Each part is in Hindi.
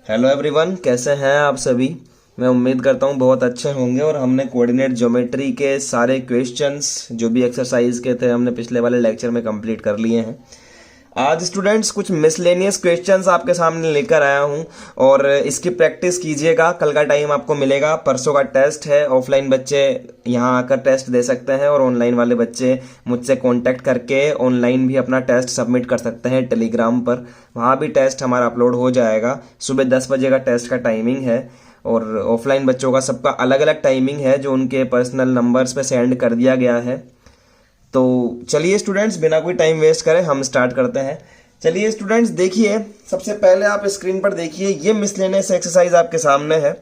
हेलो एवरीवन, कैसे हैं आप सभी। मैं उम्मीद करता हूँ बहुत अच्छे होंगे। और हमने कोऑर्डिनेट ज्योमेट्री के सारे क्वेश्चंस जो भी एक्सरसाइज के थे हमने पिछले वाले लेक्चर में कंप्लीट कर लिए हैं। आज स्टूडेंट्स कुछ मिसलेनियस क्वेश्चंस आपके सामने लेकर आया हूं और इसकी प्रैक्टिस कीजिएगा। कल का टाइम आपको मिलेगा, परसों का टेस्ट है। ऑफलाइन बच्चे यहां आकर टेस्ट दे सकते हैं और ऑनलाइन वाले बच्चे मुझसे कांटेक्ट करके ऑनलाइन भी अपना टेस्ट सबमिट कर सकते हैं टेलीग्राम पर। वहां भी टेस्ट हमारा अपलोड हो जाएगा। सुबह 10 बजे का टेस्ट का टाइमिंग है और ऑफलाइन बच्चों का सबका अलग अलग टाइमिंग है जो उनके पर्सनल नंबर्स पे सेंड कर दिया गया है। तो चलिए स्टूडेंट्स, बिना कोई टाइम वेस्ट करें हम स्टार्ट करते हैं। चलिए स्टूडेंट्स, देखिए सबसे पहले आप स्क्रीन पर देखिए, ये मिसलेनियस एक्सरसाइज आपके सामने है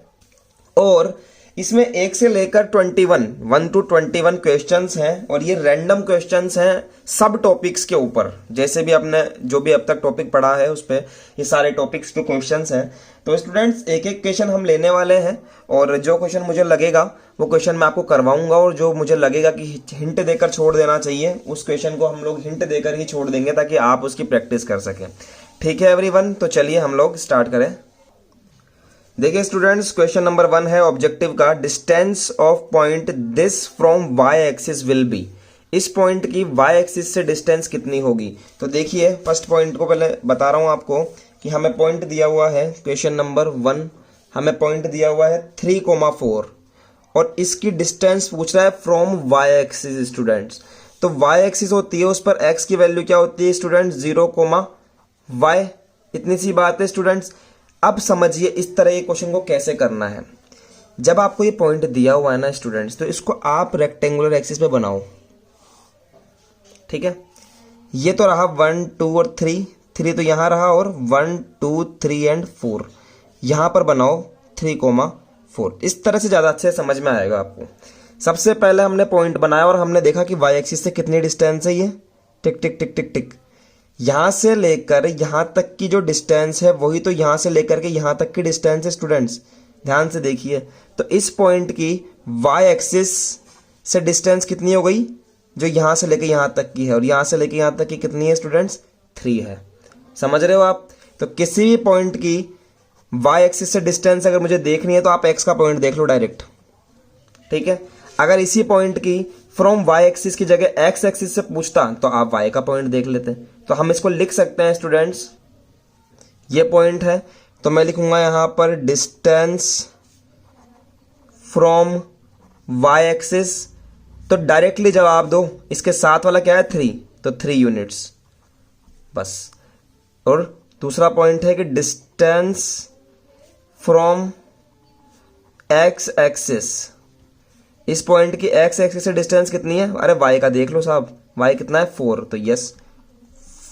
और इसमें 1 से लेकर 1 to 21 क्वेश्चंस हैं और ये रैंडम क्वेश्चंस हैं सब टॉपिक्स के ऊपर। जैसे भी आपने जो भी अब तक टॉपिक पढ़ा है उस पे ये सारे टॉपिक्स के क्वेश्चंस हैं। तो स्टूडेंट्स एक एक क्वेश्चन हम लेने वाले हैं और जो क्वेश्चन मुझे लगेगा वो क्वेश्चन मैं आपको करवाऊंगा और जो मुझे लगेगा कि हिंट देकर छोड़ देना चाहिए उस क्वेश्चन को हम लोग हिंट देकर ही छोड़ देंगे ताकि आप उसकी प्रैक्टिस कर सकें। ठीक है एवरीवन, तो चलिए हम लोग स्टार्ट करें। देखिए स्टूडेंट्स, क्वेश्चन नंबर 1 है ऑब्जेक्टिव का, distance of point this from Y axis will be. इस पॉइंट की वाई एक्सिस से डिस्टेंस कितनी होगी। तो देखिए फर्स्ट पॉइंट को पहले बता रहा हूं आपको कि हमें पॉइंट दिया हुआ है। क्वेश्चन नंबर 1 हमें पॉइंट दिया हुआ है 3,4 और इसकी डिस्टेंस पूछ रहा है फ्रॉम वाई एक्सिस। स्टूडेंट्स तो वाई एक्सिस होती है, उस पर एक्स की वैल्यू क्या होती है स्टूडेंट्स, 0,y। इतनी सी बात है स्टूडेंट्स। अब समझिए इस तरह ये क्वेश्चन को कैसे करना है। जब आपको ये पॉइंट दिया हुआ है ना स्टूडेंट्स, तो इसको आप रेक्टेंगुलर एक्सिस पे बनाओ। ठीक है, ये तो रहा 1 2 और 3 तो यहां रहा और 1 2 3 एंड 4 यहां पर बनाओ 3,4। इस तरह से ज्यादा अच्छे समझ में आएगा आपको। सबसे पहले हमने पॉइंट बनाया और हमने देखा कि वाई एक्सिस से कितनी डिस्टेंस है, ये टिक टिक टिक टिक टिक। यहां से लेकर यहां तक की जो डिस्टेंस है वही तो यहां से लेकर के यहां तक की डिस्टेंस है स्टूडेंट्स। ध्यान से देखिए, तो इस पॉइंट की वाई एक्सिस से डिस्टेंस कितनी हो गई, जो यहां से लेकर यहां तक की है, और यहां से लेकर यहां तक की कितनी है स्टूडेंट्स, 3 है। समझ रहे हो आप। तो किसी भी पॉइंट की वाई एक्सिस से डिस्टेंस अगर मुझे देखनी है तो आप एक्स का पॉइंट देख लो डायरेक्ट। ठीक है, अगर इसी पॉइंट की फ्रॉम वाई एक्सिस की जगह एक्स एक्सिस से पूछता तो आप वाई का पॉइंट देख लेते। तो हम इसको लिख सकते हैं स्टूडेंट्स, ये पॉइंट है तो मैं लिखूंगा यहां पर डिस्टेंस फ्रॉम वाई एक्सिस। तो डायरेक्टली जवाब दो, इसके साथ वाला क्या है 3, तो 3 यूनिट्स बस। और दूसरा पॉइंट है कि डिस्टेंस फ्रॉम एक्स एक्सिस। इस पॉइंट की एक्स एक्सिस से डिस्टेंस कितनी है, अरे वाई का देख लो साहब, वाई कितना है 4, तो यस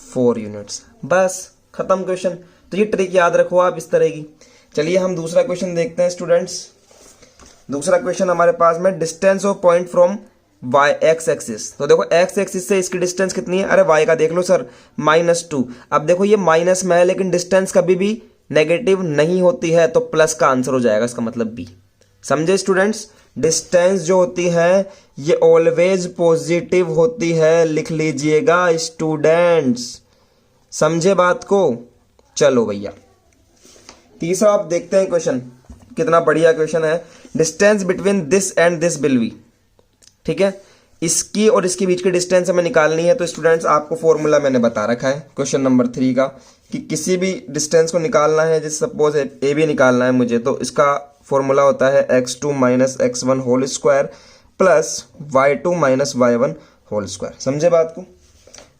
4 यूनिट्स। बस खत्म क्वेश्चन। तो ये ट्रिक याद रखो आप इस तरह की। चलिए हम दूसरा क्वेश्चन देखते हैं स्टूडेंट्स। दूसरा क्वेश्चन हमारे पास में, distance of point from Y X axis. तो देखो एक्स एक्सिस से इसकी डिस्टेंस कितनी है, अरे वाई का देख लो सर -2। अब देखो ये माइनस में है लेकिन डिस्टेंस कभी भी नेगेटिव नहीं होती है तो प्लस का आंसर हो जाएगा, इसका मतलब बी। समझे स्टूडेंट्स, डिस्टेंस जो होती है ये ऑलवेज पॉजिटिव होती है, लिख लीजिएगा स्टूडेंट्स। समझे बात को। चलो भैया तीसरा आप देखते हैं क्वेश्चन, कितना बढ़िया क्वेश्चन है। Distance between this and this will be. ठीक है, इसकी और इसके बीच की डिस्टेंस हमें निकालनी है। तो स्टूडेंट्स आपको फॉर्मूला मैंने बता रखा है क्वेश्चन नंबर 3 का, कि किसी भी डिस्टेंस को निकालना है, जैसे सपोज ए बी निकालना है मुझे, तो इसका फॉर्मूला होता है x2 minus x1 whole square plus y2 minus y1 whole square. समझे बात को।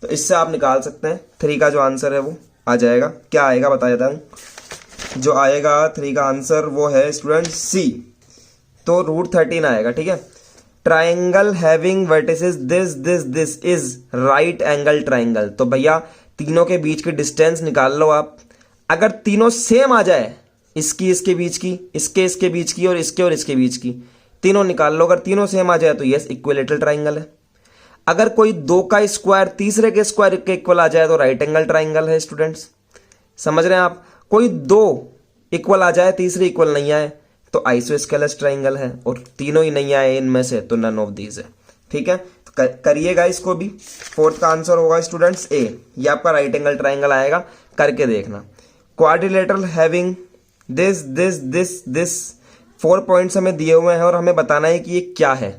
तो इससे आप निकाल सकते हैं 3 का जो आंसर है वो आ जाएगा। क्या आएगा बता देता हूं। जो आएगा 3 का आंसर वो है स्टूडेंट सी, तो √13 आएगा। ठीक है, triangle having vertices this this this is right angle triangle. तो भैया तीनों के बीच की डिस्टेंस निकाल लो आप। अगर तीनों सेम आ जाए, इसकी इसके बीच की, इसके इसके बीच की और इसके बीच की, तीनों निकाल लो। अगर तीनों सेम आ जाए तो यस इक्विलेटरल ट्राइंगल है। अगर कोई 2 का स्क्वायर तीसरे के स्क्वायर के इक्वल आ जाए तो राइट एंगल ट्राइंगल है स्टूडेंट्स। समझ रहे हैं आप। कोई 2 इक्वल आ जाए तीसरे इक्वल नहीं आए तो आइसोस्केलस ट्राइंगल है, और तीनों ही नहीं आए इनमें से तो नन ऑफ दीज है। ठीक है, तो करिएगा इसको भी। 4th का आंसर होगा स्टूडेंट्स ए, ये आपका राइट एंगल ट्राइंगल आएगा, करके देखना। क्वाड्रिलेटरल हैविंग दिस 4 पॉइंट्स हमें दिए हुए हैं और हमें बताना है कि ये क्या है।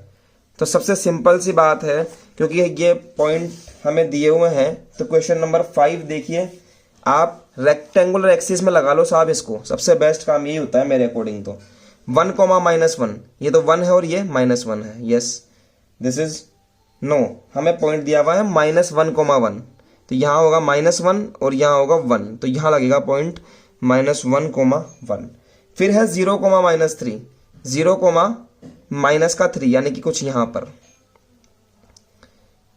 तो सबसे सिंपल सी बात है, क्योंकि ये पॉइंट हमें दिए हुए हैं, तो क्वेश्चन नंबर 5 देखिए, आप रेक्टेंगुलर एक्सिस में लगा लो साहब इसको, सबसे बेस्ट काम यही होता है मेरे अकॉर्डिंग। तो 1, -1, ये तो 1 है और ये -1 है। यस, दिस इज नो, हमें पॉइंट दिया हुआ है -1, तो यहाँ होगा -1 और यहाँ होगा 1, तो यहाँ लगेगा पॉइंट -1, फिर है 0, -3, 0, -3 यानी कि कुछ यहाँ पर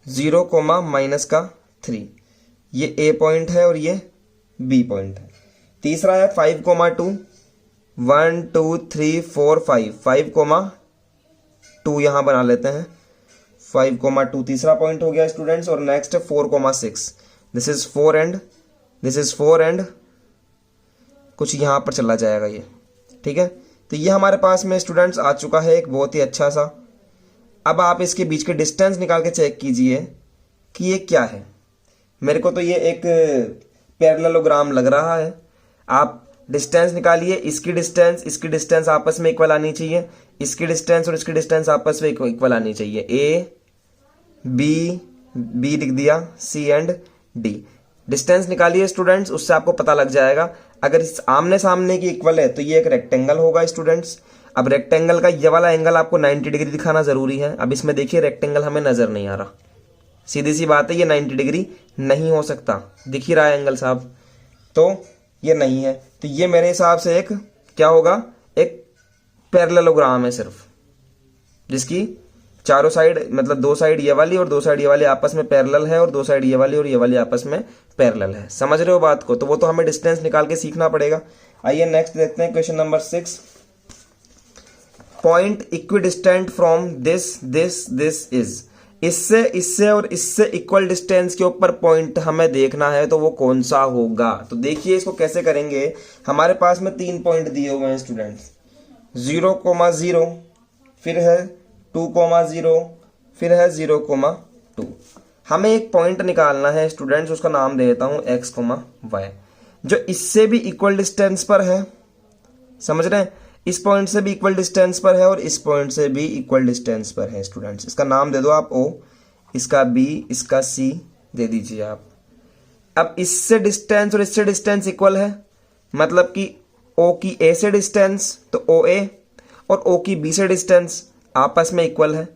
0, -3, ये A पॉइंट है और ये B पॉइंट है। तीसरा है 5, 2, 1 2 3 4 5, 5, 2 यहां बना लेते हैं, 5, 2 तीसरा पॉइंट हो गया स्टूडेंट्स। और नेक्स्ट है 4, 6, this is 4 and this is 4 and कुछ यहां पर चला जाएगा ये, ठीक है। तो ये हमारे पास में स्टूडेंट्स आ चुका है एक बहुत ही अच्छा सा। अब आप इसके बीच के डिस्टेंस निकाल के चेक कीजिए कि ये क्या है। मेरे को तो ये एक पैरेललोग्राम लग रहा है। आप डिस्टेंस निकालिए, इसकी डिस्टेंस आपस में इक्वल आनी चाहिए, इसकी डिस्टेंस और इसकी डिस्टेंस आपस में इक्वल आनी चाहिए। ए बी लिख दिया, सी एंड डी। डिस्टेंस निकालिए स्टूडेंट्स, उससे आपको पता लग जाएगा। अगर इस आमने सामने की इक्वल है तो ये एक रेक्टेंगल होगा स्टूडेंट्स। अब रेक्टेंगल का ये वाला एंगल आपको 90 डिग्री दिखाना जरूरी है। अब इसमें देखिए रेक्टेंगल हमें नजर नहीं आ रहा, सीधी सी बात है, ये 90 डिग्री नहीं हो सकता। दिख ही रहा है एंगल साहब, तो ये नहीं है। तो ये मेरे हिसाब से एक क्या होगा, एक पैरेललोग्राम है सिर्फ, जिसकी चारों साइड मतलब 2 साइड ये वाली और 2 साइड ये वाली आपस में पैरेलल है और 2 साइड ये वाली और ये वाली आपस में पैरेलल है। समझ रहे हो बात को? तो वो तो हमें डिस्टेंस निकाल के सीखना पड़ेगा। आइए नेक्स्ट देखते हैं question number 6। Point equidistant from this is, इससे और इससे इक्वल डिस्टेंस के ऊपर पॉइंट हमें देखना है, तो वो कौन सा होगा। तो देखिए इसको कैसे करेंगे। हमारे पास में 3 पॉइंट दिए हुए हैं स्टूडेंट्स, 0, 0, फिर है 2, 0, फिर है 0, 2। हमें एक पॉइंट निकालना है स्टूडेंट्स, उसका नाम दे देता हूं x, y, जो इससे भी इक्वल डिस्टेंस पर है। समझ रहे हैं? इस पॉइंट से भी इक्वल डिस्टेंस पर है और इस पॉइंट से भी इक्वल डिस्टेंस पर है स्टूडेंट्स। इसका नाम दे दो आप O, इसका B, इसका C दे दीजिए आप। अब इससे डिस्टेंस और इससे डिस्टेंस इक्वल है, मतलब कि O की A से डिस्टेंस तो OA और O की B से डिस्टेंस आपस में इक्वल है।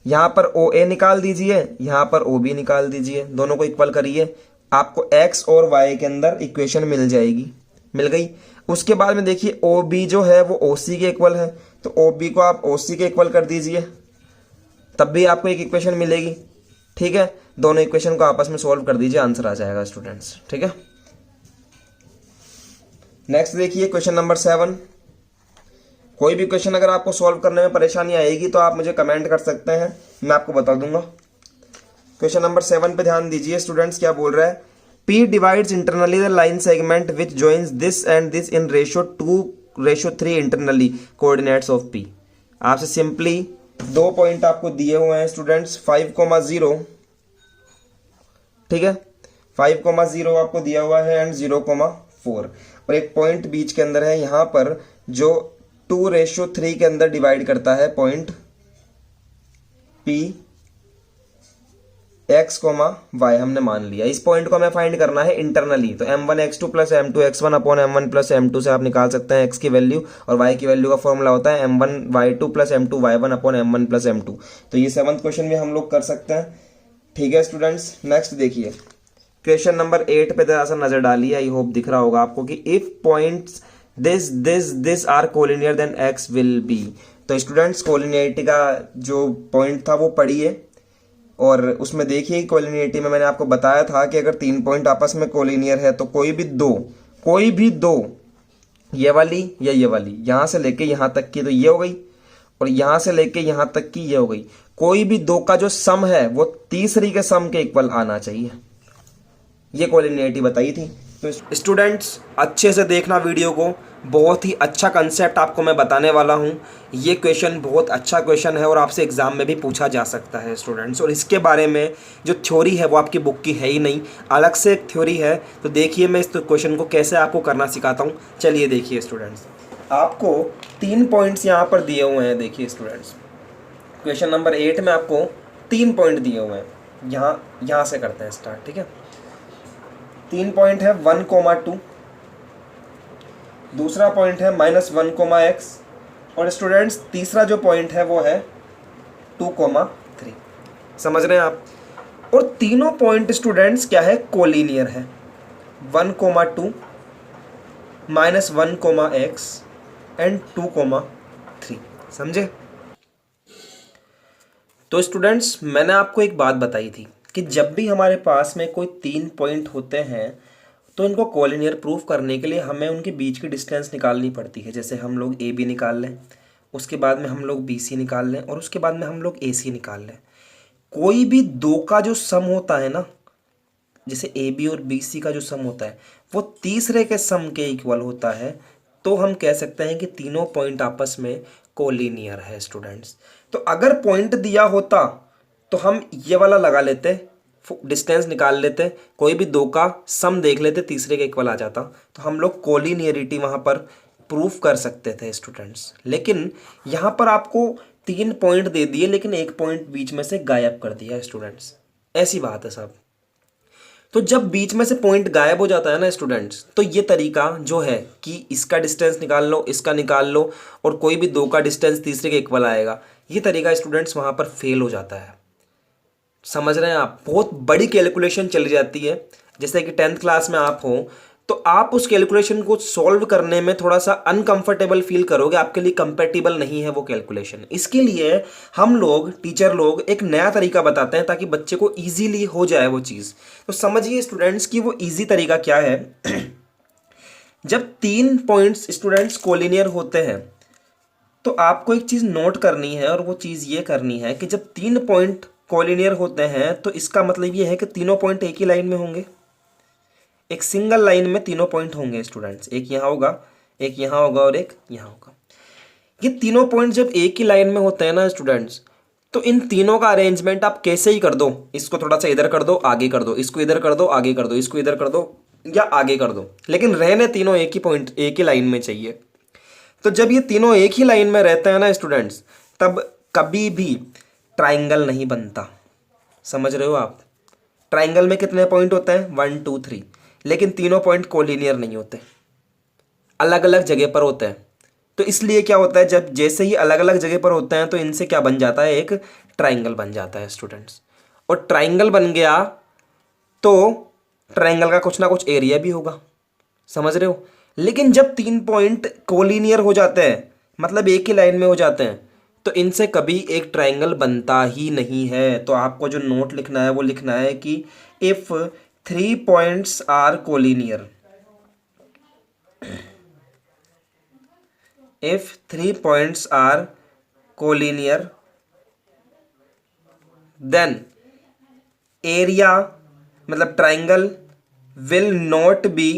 यहां पर OA निकाल दीजिए, यहां पर OB निकाल दीजिए, दोनों को इक्वल करिए, आपको x और y के अंदर इक्वेशन मिल जाएगी। मिल गई। उसके बाद में देखिए OB जो है वो OC के इक्वल है, तो OB को आप OC के इक्वल कर दीजिए, तब भी आपको एक इक्वेशन मिलेगी। ठीक है, दोनों इक्वेशन को आपस में सॉल्व कर दीजिए, आंसर आ जाएगा स्टूडेंट्स। ठीक है, नेक्स्ट देखिए क्वेश्चन नंबर 7। कोई भी क्वेश्चन अगर आपको सॉल्व करने में परेशानी आएगी तो आप मुझे कमेंट कर सकते हैं, मैं आपको बता दूंगा। क्वेश्चन नंबर 7 पे ध्यान दीजिए स्टूडेंट्स, क्या बोल रहा है। P divides internally the line segment which joins this and this in ratio 2:3 internally coordinates of P। आपसे सिंपली 2 पॉइंट आपको दिए हुए हैं स्टूडेंट्स, 5,0, ठीक है, 5,0 आपको दिया हुआ है एंड 0,4, और एक पॉइंट बीच के अंदर है यहां पर जो 2:3 के अंदर डिवाइड करता है पॉइंट P x, y हमने मान लिया। इस पॉइंट को हमें फाइंड करना है इंटरनली, तो m1x2 plus m2x1 upon m1 plus m2 से आप निकाल सकते हैं x की वैल्यू, और y की वैल्यू का फॉर्मूला होता है m1y2 plus m2y1 upon m1 plus m2। तो ये 7th क्वेश्चन भी हम लोग कर सकते हैं। ठीक है स्टूडेंट्स, नेक्स्ट देखिए क्वेश्चन नंबर 8 पे जरा सा नजर डालिए, आई होप दिख रहा होगा आपको कि if points this are collinear then x will be. तो स्टूडेंट्स कोलिनियरिटी का जो पॉइंट था वो पढ़िए, और उसमें देखिए कोलिनियरिटी में मैंने आपको बताया था कि अगर 3 पॉइंट आपस में कोलिनियर है तो कोई भी दो ये वाली या ये वाली, यहां से लेके यहां तक की तो ये हो गई, और यहां से लेके यहां तक की ये हो गई, कोई भी 2 का जो सम है वो तीसरी के सम के इक्वल आना चाहिए। ये कोलिनियरिटी बताई थी। तो स्टूडेंट्स अच्छे से देखना वीडियो को, बहुत ही अच्छा कंसेप्ट आपको मैं बताने वाला हूँ। ये क्वेश्चन बहुत अच्छा क्वेश्चन है और आपसे एग्ज़ाम में भी पूछा जा सकता है स्टूडेंट्स। और इसके बारे में जो थ्योरी है वो आपकी बुक की है ही नहीं, अलग से एक थ्योरी है। तो देखिए मैं इस क्वेश्चन को कैसे आपको करना सिखाता हूँ। चलिए देखिए स्टूडेंट्स, आपको 3 पॉइंट्स यहाँ पर दिए हुए हैं। देखिए स्टूडेंट्स, क्वेश्चन नंबर 8 में आपको 3 पॉइंट दिए हुए हैं। यहाँ से करते हैं स्टार्ट, ठीक है। 3 पॉइंट है 1,2, दूसरा पॉइंट है -1,x, और स्टूडेंट्स तीसरा जो पॉइंट है वो है 2,3। समझ रहे हैं आप। और तीनों पॉइंट स्टूडेंट्स क्या है, कोलिनियर है। 1,2 -1,x एंड 2,3। समझे। तो स्टूडेंट्स मैंने आपको एक बात बताई थी कि जब भी हमारे पास में कोई 3 पॉइंट होते हैं तो इनको कोलिनियर प्रूफ करने के लिए हमें उनके बीच की डिस्टेंस निकालनी पड़ती है। जैसे हम लोग ए बी निकाल लें, उसके बाद में हम लोग बी सी निकाल लें, और उसके बाद में हम लोग ए सी निकाल लें। कोई भी दो का जो सम होता है ना, जैसे ए बी और बी सी का जो सम होता है वो तीसरे के सम के इक्वल होता है, तो हम कह सकते हैं कि तीनों पॉइंट आपस में कोलिनियर है स्टूडेंट्स। तो अगर पॉइंट दिया होता तो हम ये वाला लगा लेते, डिस्टेंस निकाल लेते, कोई भी दो का सम देख लेते, तीसरे के इक्वल आ जाता, तो हम लोग कोलिनियरिटी वहाँ पर प्रूफ कर सकते थे स्टूडेंट्स। लेकिन यहाँ पर आपको 3 पॉइंट दे दिए लेकिन एक पॉइंट बीच में से गायब कर दिया स्टूडेंट्स। ऐसी बात है साहब। तो जब बीच में से पॉइंट गायब हो जाता है ना स्टूडेंट्स, तो ये तरीका जो है कि इसका डिस्टेंस निकाल लो, इसका निकाल लो, और कोई भी दो का डिस्टेंस तीसरे के इक्वल आएगा, ये तरीका स्टूडेंट्स वहाँ पर फेल हो जाता है। समझ रहे हैं आप। बहुत बड़ी कैलकुलेशन चली जाती है। जैसे कि 10th क्लास में आप हो तो आप उस कैलकुलेशन को सॉल्व करने में थोड़ा सा अनकंफर्टेबल फील करोगे, आपके लिए कंपेटिबल नहीं है वो कैलकुलेशन। इसके लिए हम लोग टीचर लोग एक नया तरीका बताते हैं ताकि बच्चे को ईजीली हो जाए वो चीज़। तो समझिए स्टूडेंट्स कि वो ईजी तरीका क्या है। जब 3 पॉइंट्स स्टूडेंट्स कोलिनियर होते हैं तो आपको एक चीज़ नोट करनी है, और वो चीज़ ये करनी है कि जब 3 पॉइंट कोलिनियर होते हैं तो इसका मतलब ये है कि तीनों पॉइंट एक ही लाइन में होंगे। एक सिंगल लाइन में तीनों पॉइंट होंगे स्टूडेंट्स, एक यहाँ होगा, एक यहाँ होगा और एक यहाँ होगा। ये तीनों पॉइंट जब एक ही लाइन में होते हैं ना स्टूडेंट्स, तो इन तीनों का अरेंजमेंट आप कैसे ही कर दो, इसको थोड़ा सा इधर कर दो, आगे कर दो, इसको इधर कर दो, आगे कर दो, इसको इधर कर दो या आगे कर दो, लेकिन रहने तीनों एक ही पॉइंट एक ही लाइन में चाहिए। तो जब ये तीनों एक ही लाइन में रहते हैं ना स्टूडेंट्स, तब कभी भी ट्राइंगल नहीं बनता। समझ रहे हो आप। ट्राइंगल में कितने पॉइंट होते हैं, 1 2 3, लेकिन तीनों पॉइंट कोलिनियर नहीं होते, अलग अलग जगह पर होते हैं। तो इसलिए क्या होता है, जब जैसे ही अलग अलग जगह पर होते हैं तो इनसे क्या बन जाता है, एक ट्राइंगल बन जाता है स्टूडेंट्स। और ट्राइंगल बन गया तो ट्राइंगल का कुछ ना कुछ एरिया भी होगा। समझ रहे हो। लेकिन जब 3 पॉइंट कोलिनियर हो जाते हैं, मतलब एक ही लाइन में हो जाते हैं, तो इनसे कभी एक ट्राइंगल बनता ही नहीं है। तो आपको जो नोट लिखना है वो लिखना है कि if 3 points are collinear, if 3 points are collinear then area, मतलब triangle will not be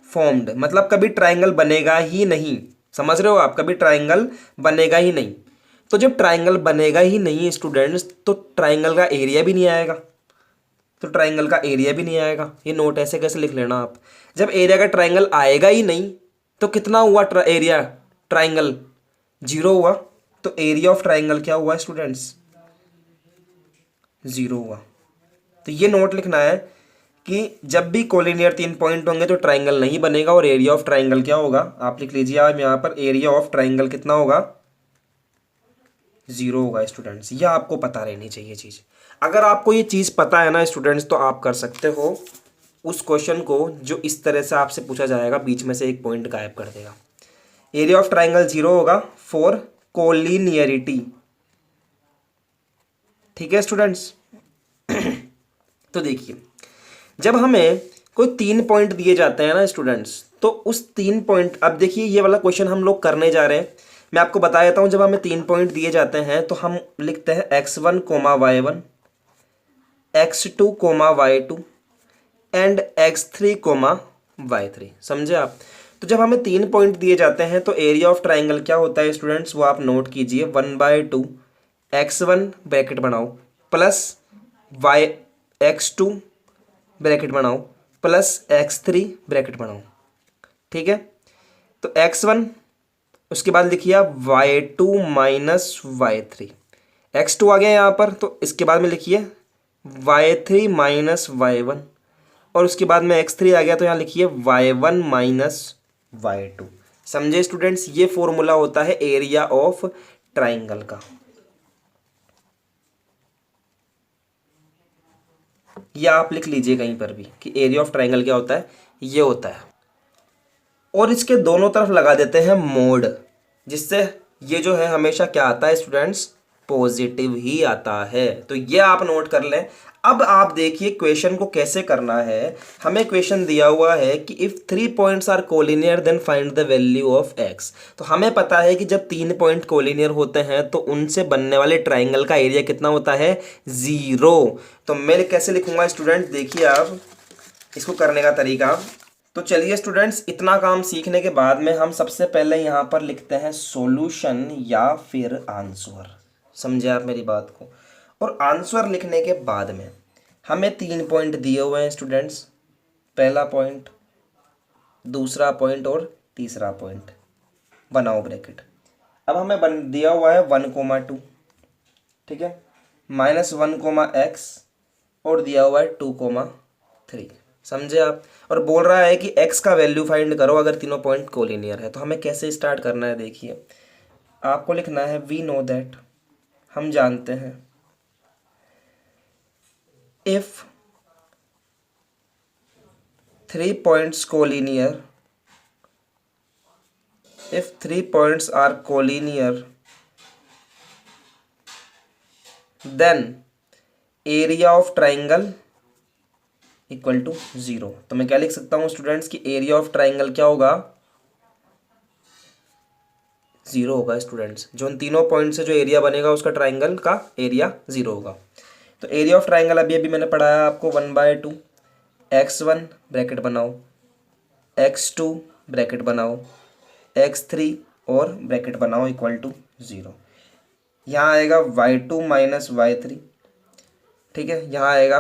formed, मतलब कभी ट्राइंगल बनेगा ही नहीं। समझ रहे हो आप, कभी ट्राइंगल बनेगा ही नहीं। तो जब ट्राइंगल बनेगा ही नहीं स्टूडेंट्स, तो ट्राइंगल का एरिया भी नहीं आएगा, तो ट्राइंगल का एरिया भी नहीं आएगा। ये नोट ऐसे कैसे लिख लेना आप। जब एरिया का ट्राइंगल आएगा ही नहीं तो कितना हुआ एरिया ट्राइंगल, 0 हुआ। तो एरिया ऑफ ट्राइंगल क्या हुआ स्टूडेंट्स, 0 हुआ। तो ये नोट लिखना है कि जब भी कोलिनियर 3 पॉइंट होंगे तो ट्राइंगल नहीं बनेगा, और एरिया ऑफ ट्राइंगल क्या होगा, आप लिख लीजिए आप यहाँ पर, एरिया ऑफ ट्राइंगल कितना होगा, 0 होगा स्टूडेंट्स। यह आपको पता रहनी चाहिए चीज़। अगर आपको ये चीज़ पता है ना स्टूडेंट्स, तो आप कर सकते हो उस क्वेश्चन को जो इस तरह से आपसे पूछा जाएगा, बीच में से एक पॉइंट गायब कर देगा। एरिया ऑफ ट्राइंगल 0 होगा फॉर कोलिनियरिटी। ठीक है स्टूडेंट्स। तो देखिए, जब हमें कोई 3 पॉइंट दिए जाते हैं ना स्टूडेंट्स, तो उस 3 पॉइंट, अब देखिए ये वाला क्वेश्चन हम लोग करने जा रहे हैं। मैं आपको बता देता हूं, जब हमें 3 पॉइंट दिए जाते हैं तो हम लिखते हैं x1, y1, x2, y2, and x3 coma y3। समझे आप? तो जब हमें 3 पॉइंट दिए जाते हैं तो एरिया ऑफ ट्राइंगल क्या होता है स्टूडेंट्स, वो आप नोट कीजिए, 1/2 x1 ब्रैकेट बनाओ प्लस y x2 ब्रैकेट बनाओ प्लस x3 ब्रैकेट बनाओ। ठीक है, तो x1 उसके बाद लिखिए आप y2 माइनस y3, x2 आ गया यहाँ पर, तो इसके बाद में लिखिए y3 माइनस y1, और उसके बाद में x3 आ गया तो यहाँ लिखिए y1 माइनस y2। समझे स्टूडेंट्स? ये फॉर्मूला होता है एरिया ऑफ ट्राइंगल का। या आप लिख लीजिए कहीं पर भी कि एरिया ऑफ ट्राइंगल क्या होता है, ये होता है। और इसके दोनों तरफ लगा देते हैं मोड, जिससे ये जो है हमेशा क्या आता है स्टूडेंट्स, पॉजिटिव ही आता है। तो ये आप नोट कर लें। अब आप देखिए क्वेश्चन को कैसे करना है। हमें क्वेश्चन दिया हुआ है कि if 3 points are collinear then find the value of x। तो हमें पता है कि जब 3 पॉइंट कोलिनियर होते हैं तो उनसे बनने वाले ट्राइंगल का एरिया कितना होता है, 0। तो मैं कैसे लिखूंगा स्टूडेंट, देखिए आप इसको करने का तरीका। तो चलिए स्टूडेंट्स, इतना काम सीखने के बाद में हम सबसे पहले यहाँ पर लिखते हैं सॉल्यूशन या फिर आंसर। समझे आप मेरी बात को? और आंसर लिखने के बाद में हमें 3 पॉइंट दिए हुए हैं स्टूडेंट्स, पहला पॉइंट, दूसरा पॉइंट और तीसरा पॉइंट। बनाओ ब्रैकेट। अब हमें दिया हुआ है 1,2, ठीक है, -1,x और दिया हुआ है 2,3। समझे आप? और बोल रहा है कि x का वैल्यू फाइंड करो अगर तीनों पॉइंट कोलिनियर है। तो हमें कैसे स्टार्ट करना है, देखिए आपको लिखना है वी नो दैट, हम जानते हैं, if 3 points collinear, if 3 points are collinear then area of triangle equal to 0। तो मैं क्या लिख सकता हूं स्टूडेंट्स कि एरिया ऑफ ट्राइंगल क्या होगा, 0 होगा स्टूडेंट्स। जो उन तीनों पॉइंट से जो एरिया बनेगा उसका ट्राइंगल का एरिया 0 होगा। तो एरिया ऑफ ट्राइंगल अभी अभी मैंने पढ़ाया आपको 1/2 x1 ब्रैकेट बनाओ, x2 ब्रैकेट बनाओ, x3 और ब्रैकेट बनाओ इक्वल टू 0। यहाँ आएगा y2 माइनस y3, ठीक है, यहाँ आएगा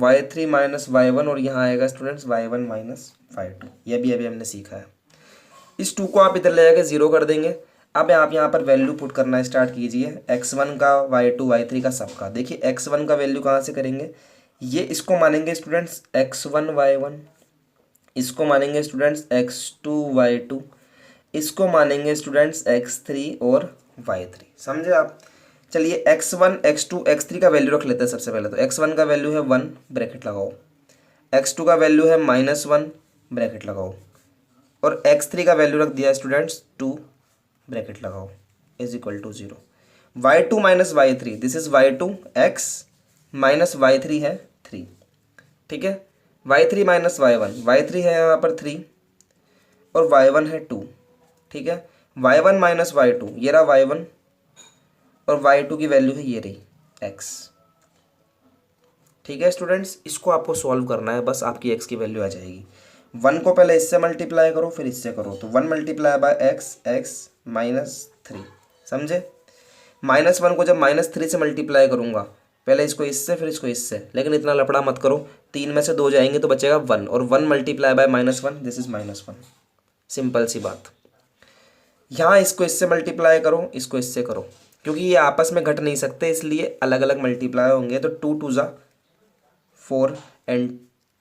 y3 माइनस y1 और यहाँ आएगा स्टूडेंट्स y1 माइनस y2। ये भी अभी हमने सीखा है। इस 2 को आप इधर ले जाकर 0 कर देंगे। अब आप यहाँ पर वैल्यू पुट करना स्टार्ट कीजिए, x1 का, y2 y3 का, सबका। देखिए x1 का वैल्यू कहाँ से करेंगे, ये इसको मानेंगे स्टूडेंट्स x1 y1, इसको मानेंगे स्टूडेंट्स x2 y2, इसको मानेंगे स्टूडेंट्स x3 और y3। समझे आप? चलिए x1 x2 x3 का वैल्यू रख लेते हैं सबसे पहले। तो x1 का वैल्यू है 1 ब्रैकेट लगाओ, x2 का वैल्यू है -1 ब्रैकेट लगाओ, और x3 का वैल्यू रख दिया स्टूडेंट्स 2 ब्रैकेट लगाओ, is equal to 0। y2 minus y3, this is y2, x minus y3 है 3, ठीक है, y3 माइनस y1, y3 है यहाँ पर 3 और y1 है 2, ठीक है, y1 माइनस y2, ये रहा y1 और y2 की वैल्यू है ये रही x। ठीक है स्टूडेंट्स, इसको आपको सॉल्व करना है, बस आपकी x की वैल्यू आ जाएगी। 1 को पहले इससे मल्टीप्लाई करो फिर इससे करो, तो 1 मल्टीप्लाई बाय x -3। समझे? -1 को जब -3 से मल्टीप्लाई करूंगा, पहले इसको इससे फिर इसको इससे, लेकिन इतना लफड़ा मत करो, 3 में से 2 जाएंगे तो बचेगा 1, और 1 multiply by -1, this is -1। Simple सी बात। यहाँ इसको इससे मल्टीप्लाई करो, इसको इससे करो, क्योंकि ये आपस में घट नहीं सकते, इसलिए अलग अलग मल्टीप्लाई होंगे। तो 2 2 ज़ा 4 and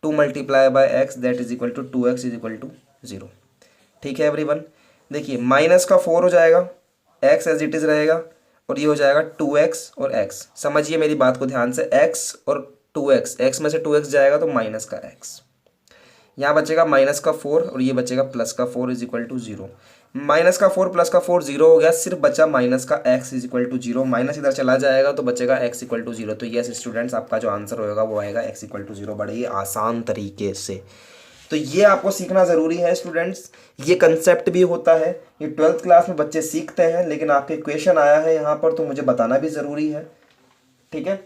2 multiply by x, that is equal to 2x is equal to 0। ठीक है एवरीवन, देखिए माइनस का 4 हो जाएगा, x एज इट इज रहेगा, और ये हो जाएगा 2x और x। समझिए मेरी बात को ध्यान से, x और 2x, x में से 2x जाएगा तो माइनस का x, यहाँ बचेगा -4 और ये बचेगा +4 इज इक्वल टू 0। -4 +4 0 हो गया, सिर्फ बचा -x is equal to 0। Minus इधर चला जाएगा तो बचेगा x इक्वल टू 0। तो यस स्टूडेंट्स, आपका जो आंसर होगा वो आएगा x इक्वल टू 0, बड़े ही आसान तरीके से। तो ये आपको सीखना ज़रूरी है स्टूडेंट्स, ये कंसेप्ट भी होता है, ये 12th क्लास में बच्चे सीखते हैं, लेकिन आपके क्वेश्चन आया है यहाँ पर तो मुझे बताना भी ज़रूरी है। ठीक है,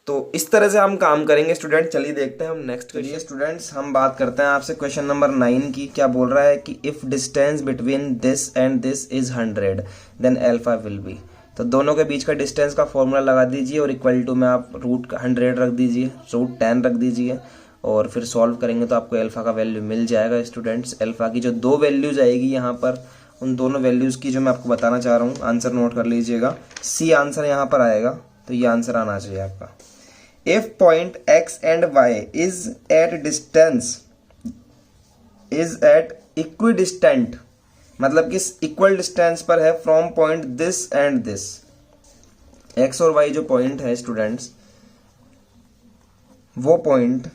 तो इस तरह से हम काम करेंगे स्टूडेंट। चलिए देखते हैं हम नेक्स्ट क्वेश्चन। स्टूडेंट्स हम बात करते हैं आपसे क्वेश्चन नंबर 9 की। क्या बोल रहा है कि if distance between this and this is 100 then alpha will be. तो दोनों के बीच का डिस्टेंस का फॉर्मूला लगा दीजिए और इक्वल टू में आप रूट 100 रख दीजिए, रूट 10 रख दीजिए और फिर सॉल्व करेंगे तो आपको अल्फा का वैल्यू मिल जाएगा स्टूडेंट्स। अल्फा की जो दो वैल्यूज आएगी यहाँ पर, उन दोनों वैल्यूज़ की जो मैं आपको बताना चाह रहा हूँ, आंसर नोट कर लीजिएगा। सी आंसर यहाँ पर आएगा, तो ये आंसर आना चाहिए आपका। If point x and y is at distance is at equidistant, मतलब कि इक्वल डिस्टेंस पर है from point this and this. x और y जो पॉइंट है स्टूडेंट्स, वो पॉइंट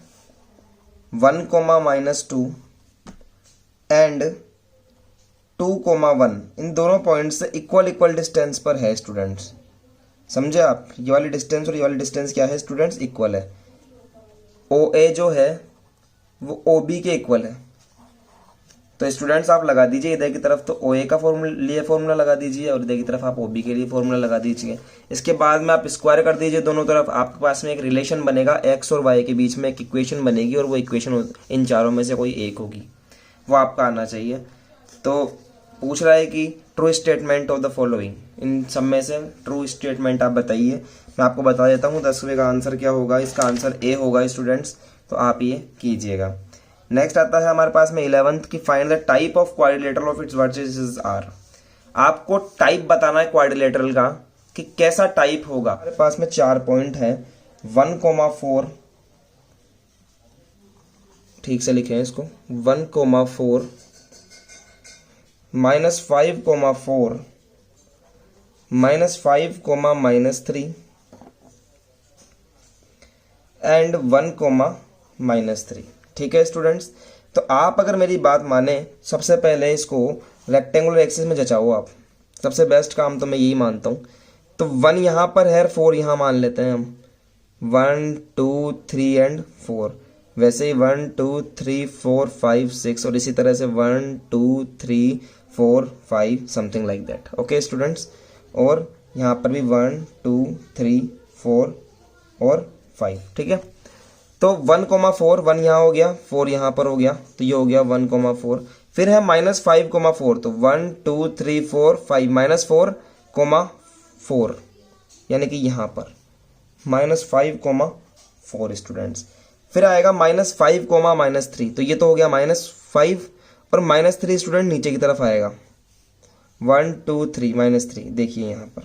1,-2 एंड 2,1 इन दोनों पॉइंट से इक्वल डिस्टेंस पर है स्टूडेंट्स। समझे आप? ये वाली डिस्टेंस और ये वाली डिस्टेंस क्या है स्टूडेंट्स? इक्वल है। OA जो है वो OB के इक्वल है। तो स्टूडेंट्स आप लगा दीजिए, इधर की तरफ तो OA का लिए फॉर्मूला लगा दीजिए और इधर की तरफ आप OB के लिए फॉर्मूला लगा दीजिए। इसके बाद में आप स्क्वायर कर दीजिए दोनों तरफ, आपके पास में एक रिलेशन बनेगा, x और y के बीच में एक इक्वेशन बनेगी और वो इक्वेशन इन चारों में से कोई एक होगी, वो आपका आना चाहिए। तो पूछ रहा है कि true statement of the following, इन सब में से ट्रू स्टेटमेंट आप बताइए। मैं आपको बता देता हूँ 10वें का आंसर क्या होगा। इसका आंसर ए होगा स्टूडेंट्स, तो आप ये कीजिएगा। नेक्स्ट आता है हमारे पास में 11th की, find the type of quadrilateral of its vertices are. आपको टाइप बताना है क्वाड्रिलेटरल का कि कैसा टाइप होगा। हमारे पास में 4 पॉइंट है, 1,4, ठीक से लिखें इसको, 1,4 -5,4 -5, -3 एंड 1,-3। ठीक है स्टूडेंट्स। तो आप अगर मेरी बात माने, सबसे पहले इसको रेक्टेंगुलर एक्सिस में जचाओ आप, सबसे बेस्ट काम तो मैं यही मानता हूँ। तो 1 यहाँ पर है, 4 यहाँ मान लेते हैं हम, 1 2 3 एंड 4। वैसे ही 1 2 3 4 5 6 और इसी तरह से 1 2 3 4 5 something like that. Okay students. और यहाँ पर भी 1 2 3 4 और 5। ठीक है। तो 1,4, 1 यहाँ हो गया, 4 यहाँ पर हो गया, तो ये हो गया 1,4। फिर है -5,4, तो 1 2 3 4 5 -4,4 यानी कि यहाँ पर -5,4 स्टूडेंट्स। फिर आएगा -5,-3, तो ये तो हो गया -5 और -3 स्टूडेंट नीचे की तरफ आएगा, 1 2 3 -3। देखिए यहाँ पर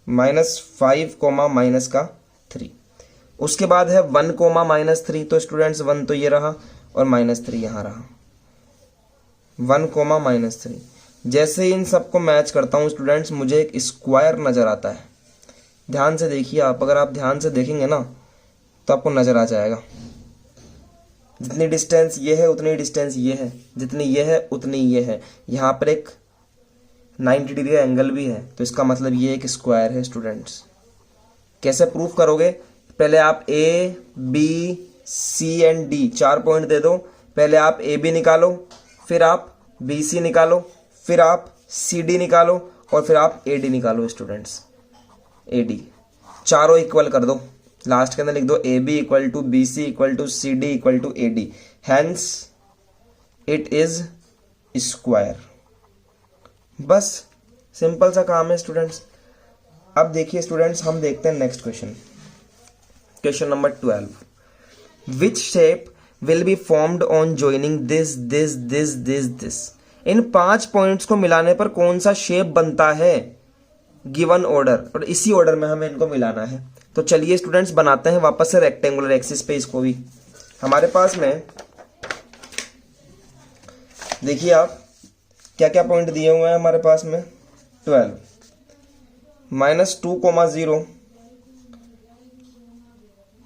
-5,-3। उसके बाद है 1,-3, तो स्टूडेंट्स 1 तो ये रहा और -3 यहाँ रहा, 1,-3। जैसे ही इन सबको मैच करता हूँ स्टूडेंट्स, मुझे एक स्क्वायर नज़र आता है। ध्यान से देखिए आप, अगर आप ध्यान से देखेंगे ना तो आपको नज़र आ जाएगा। जितनी डिस्टेंस ये है उतनी डिस्टेंस ये है, जितनी ये है उतनी ये है। यहाँ पर एक 90 डिग्री एंगल भी है, तो इसका मतलब ये एक स्क्वायर है स्टूडेंट्स। कैसे प्रूफ करोगे? पहले आप A B C and D 4 point दे दो। पहले आप AB निकालो, फिर आप BC निकालो, फिर आप CD निकालो और फिर आप AD निकालो स्टूडेंट्स। AD चारों इक्वल कर दो, लास्ट के अंदर लिख दो AB equal to BC equal to CD equal to AD, hence it is square. बस सिंपल सा काम है स्टूडेंट्स। अब देखिए स्टूडेंट्स, हम देखते हैं next question, question number 12। Which shape will be formed on joining this this this this this. In 5 points को मिलाने पर कौन सा शेप बनता है गिवन ऑर्डर, और इसी ऑर्डर में हमें इनको मिलाना है। तो चलिए स्टूडेंट्स बनाते हैं वापस से रेक्टेंगुलर एक्सिस पे इसको भी। हमारे पास में देखिए आप क्या क्या पॉइंट दिए हुए हैं हमारे पास में, 12 -2,0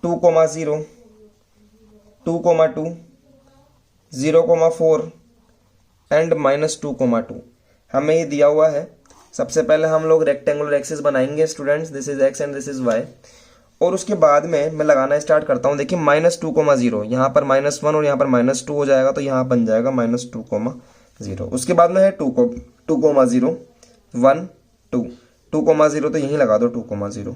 2,0 2,2 0,4 एंड -2,2 हमें ये दिया हुआ है। सबसे पहले हम लोग रेक्टेंगुलर एक्सिस बनाएंगे students, this is X and this is Y, और उसके बाद में मैं लगाना स्टार्ट करता हूँ। देखिए -2,0 यहाँ पर -1 और यहाँ पर -2 हो जाएगा, तो यहाँ बन जाएगा -2,0। उसके बाद में है 2,0 1 2 2,0 तो यहीं लगा दो 2,0,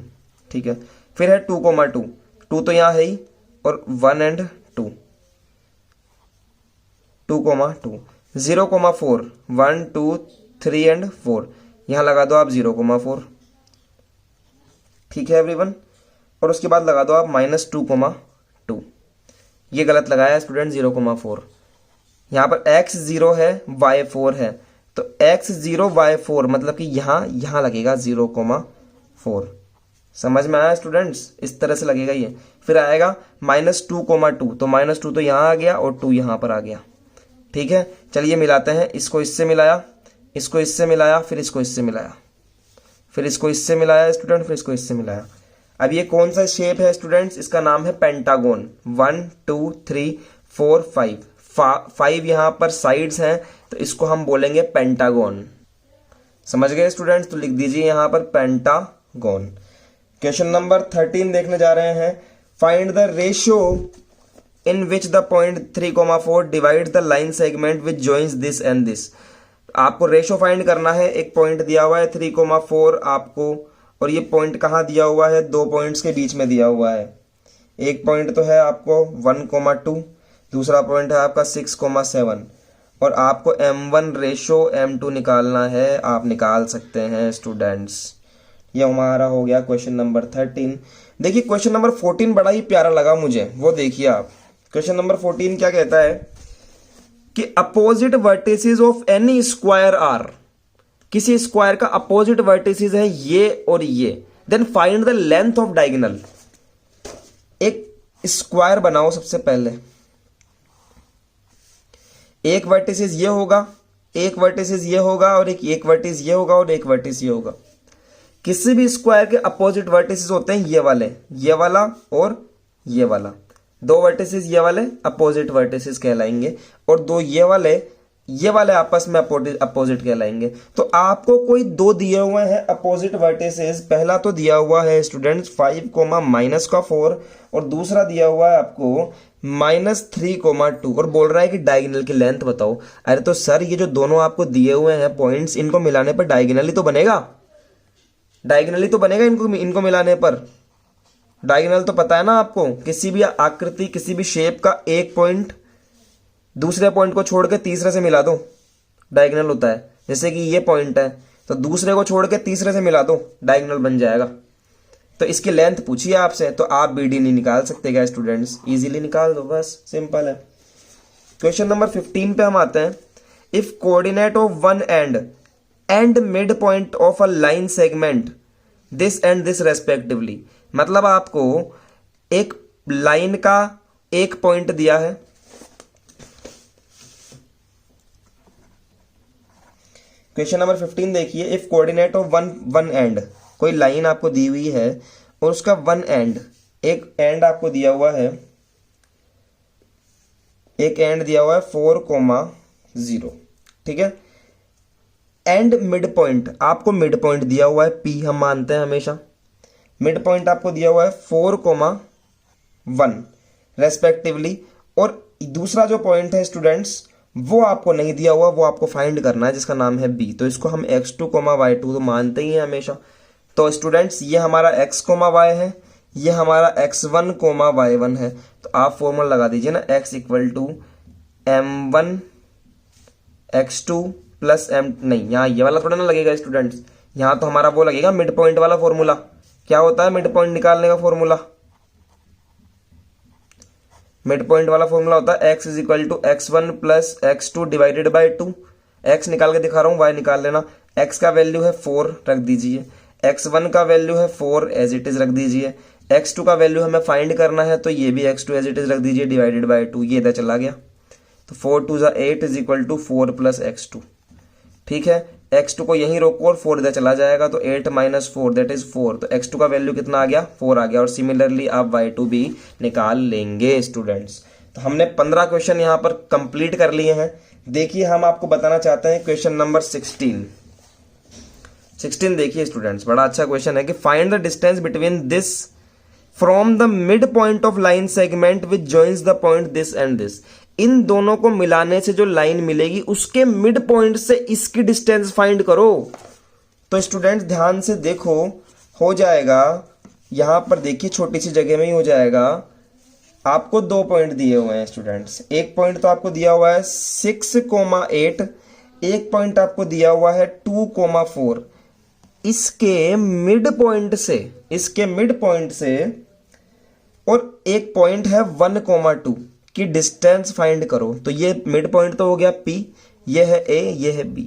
ठीक है। फिर है 2,2, 2 तो यहाँ है ही, और 1 एंड 2, 2,2, 0,4, 1 2 3 एंड 4, यहाँ लगा दो आप 0,4, ठीक है एवरीवन। और उसके बाद लगा दो आप -2,2, ये गलत लगाया स्टूडेंट, 0,4। यहाँ पर x 0 है, y 4 है, तो x 0 y 4 मतलब कि यहाँ लगेगा 0,4। समझ में आया स्टूडेंट्स? इस तरह से लगेगा ये। फिर आएगा -2,2, तो -2 तो यहाँ आ गया और 2 यहाँ पर आ गया, ठीक है। चलिए मिलाते हैं, इसको इससे मिलाया, इसको इससे मिलाया, फिर इसको इससे मिलाया, फिर इसको इससे मिलाया स्टूडेंट, फिर इसको इससे मिलाया। अब ये कौन सा शेप है स्टूडेंट्स? इसका नाम है पेंटागोन। 1 2 3 4 5 यहाँ पर साइड्स हैं, तो इसको हम बोलेंगे पेंटागोन। समझ गए स्टूडेंट्स? तो लिख दीजिए यहाँ पर पेंटागोन। क्वेश्चन नंबर 13 देखने जा रहे हैं। Find the ratio in which the point 3,4 divide the line segment which joins this and this. आपको रेशियो फाइंड करना है। एक पॉइंट दिया हुआ है 3,4 आपको, और ये पॉइंट कहाँ दिया हुआ है? दो पॉइंट्स के बीच में दिया हुआ है। एक पॉइंट तो है आपको 1,2, दूसरा पॉइंट है आपका 6,7, और आपको m1 रेशो m2 निकालना है। आप निकाल सकते हैं स्टूडेंट्स। ये हमारा हो गया क्वेश्चन नंबर 13। देखिए क्वेश्चन नंबर 14 बड़ा ही प्यारा लगा मुझे, वो देखिए आप। क्वेश्चन नंबर 14 क्या कहता है कि opposite vertices of any square are, किसी स्क्वायर का अपोजिट वर्टिसेस है ये और ये, then find the length of diagonal. एक स्क्वायर बनाओ सबसे पहले, एक वर्टिसेस ये होगा, एक वर्टिसेस ये होगा, और एक वर्टिस ये होगा, और एक वर्टिस ये होगा। किसी भी स्क्वायर के अपोजिट वर्टिसेस होते हैं ये वाले, ये वाला और ये वाला। दो वर्टिसेस ये वाले अपोजिट वर्टिसेस कहलाएंगे, और दो ये वाले आपस में अपोजिट कहलाएंगे। तो आपको कोई दो दिए हुए हैं अपोजिट वर्टिसेस। पहला तो दिया हुआ है स्टूडेंट्स 5, -4, और दूसरा दिया हुआ है आपको -3,2, और बोल रहा है कि डायगोनल की लेंथ बताओ। अरे तो सर ये जो दोनों आपको दिए हुए हैं पॉइंट्स, इनको मिलाने पर डायगोनल ही तो बनेगा, डायगोनल ही तो बनेगा इनको मिलाने पर। डायगोनल तो पता है ना आपको, किसी भी आकृति, किसी भी शेप का एक पॉइंट दूसरे पॉइंट को छोड़ के तीसरे से मिला दो, डायगोनल होता है। जैसे कि ये पॉइंट है, तो दूसरे को छोड़ के तीसरे से मिला दो, डायगोनल बन जाएगा। तो इसकी लेंथ पूछिए आपसे, तो आप BD नहीं निकाल सकते क्या स्टूडेंट्स? इजीली निकाल दो, बस सिंपल है। क्वेश्चन नंबर 15 पे हम आते हैं। If coordinate of one and mid point of a line segment this and this respectively, मतलब आपको एक लाइन का एक पॉइंट दिया है, क्वेश्चन नंबर 15 देखिए। If coordinate of one and, कोई लाइन आपको दी हुई है और उसका वन एंड, एक एंड आपको दिया हुआ है, एक एंड दिया हुआ है 4,0, ठीक है। एंड मिड पॉइंट, आपको मिड पॉइंट दिया हुआ है P, हम मानते हैं हमेशा। मिड पॉइंट आपको दिया हुआ है 4,1 रेस्पेक्टिवली, और दूसरा जो पॉइंट है स्टूडेंट्स वो आपको नहीं दिया हुआ, वो आपको फाइंड करना है, जिसका नाम है B। तो इसको हम x2, y2 तो मानते ही हैं हमेशा। तो स्टूडेंट्स ये हमारा x, y है, ये हमारा x1, y1 है। तो आप फॉर्मूला लगा दीजिए ना, x = m1 x2 plus m, नहीं यहाँ ये वाला थोड़ा ना लगेगा स्टूडेंट्स, यहाँ तो हमारा वो लगेगा मिड पॉइंट वाला फॉर्मूला। क्या होता है मिड पॉइंट निकालने का फॉर्मूला? मिड पॉइंट वाला फॉर्मूला होता है x = x1 + x2 divided by 2। x निकाल के दिखा रहा हूँ, y निकाल लेना। x का वैल्यू है 4 रख दीजिए, x1 का वैल्यू है 4 एज इट इज रख दीजिए, x2 का वैल्यू हमें फाइंड करना है, तो ये भी x2 एज इट इज रख दीजिए, डिवाइडेड बाय 2। ये इधर चला गया, तो 4 2 8 = 4 + x2, ठीक है। x2 को यहीं रोको और 4 इधर चला जाएगा, तो 8 - 4 दैट इज 4। तो x2 का वैल्यू कितना आ गया? 4 आ गया। और सिमिलरली आप y2 भी निकाल लेंगे स्टूडेंट्स। तो हमने 15 क्वेश्चन यहाँ पर कंप्लीट कर लिए हैं। देखिए हम आपको बताना चाहते हैं क्वेश्चन नंबर 16 देखिए स्टूडेंट्स, बड़ा अच्छा क्वेश्चन है कि find the distance between this from the midpoint of line segment which joins the point this and this. इन दोनों को मिलाने से जो लाइन मिलेगी उसके मिड पॉइंट से इसकी डिस्टेंस फाइंड करो। तो स्टूडेंट्स ध्यान से देखो, हो जाएगा यहाँ पर, देखिए छोटी सी जगह में ही हो जाएगा। आपको 2 पॉइंट दिए हुए हैं स्टूडेंट्स, एक पॉइंट तो आपको दिया हुआ है 6,8, एक पॉइंट आपको दिया हुआ है 2,4। इसके मिड पॉइंट से और एक पॉइंट है 1,2 की डिस्टेंस फाइंड करो। तो ये मिड पॉइंट तो हो गया P, ये है A, ये है B।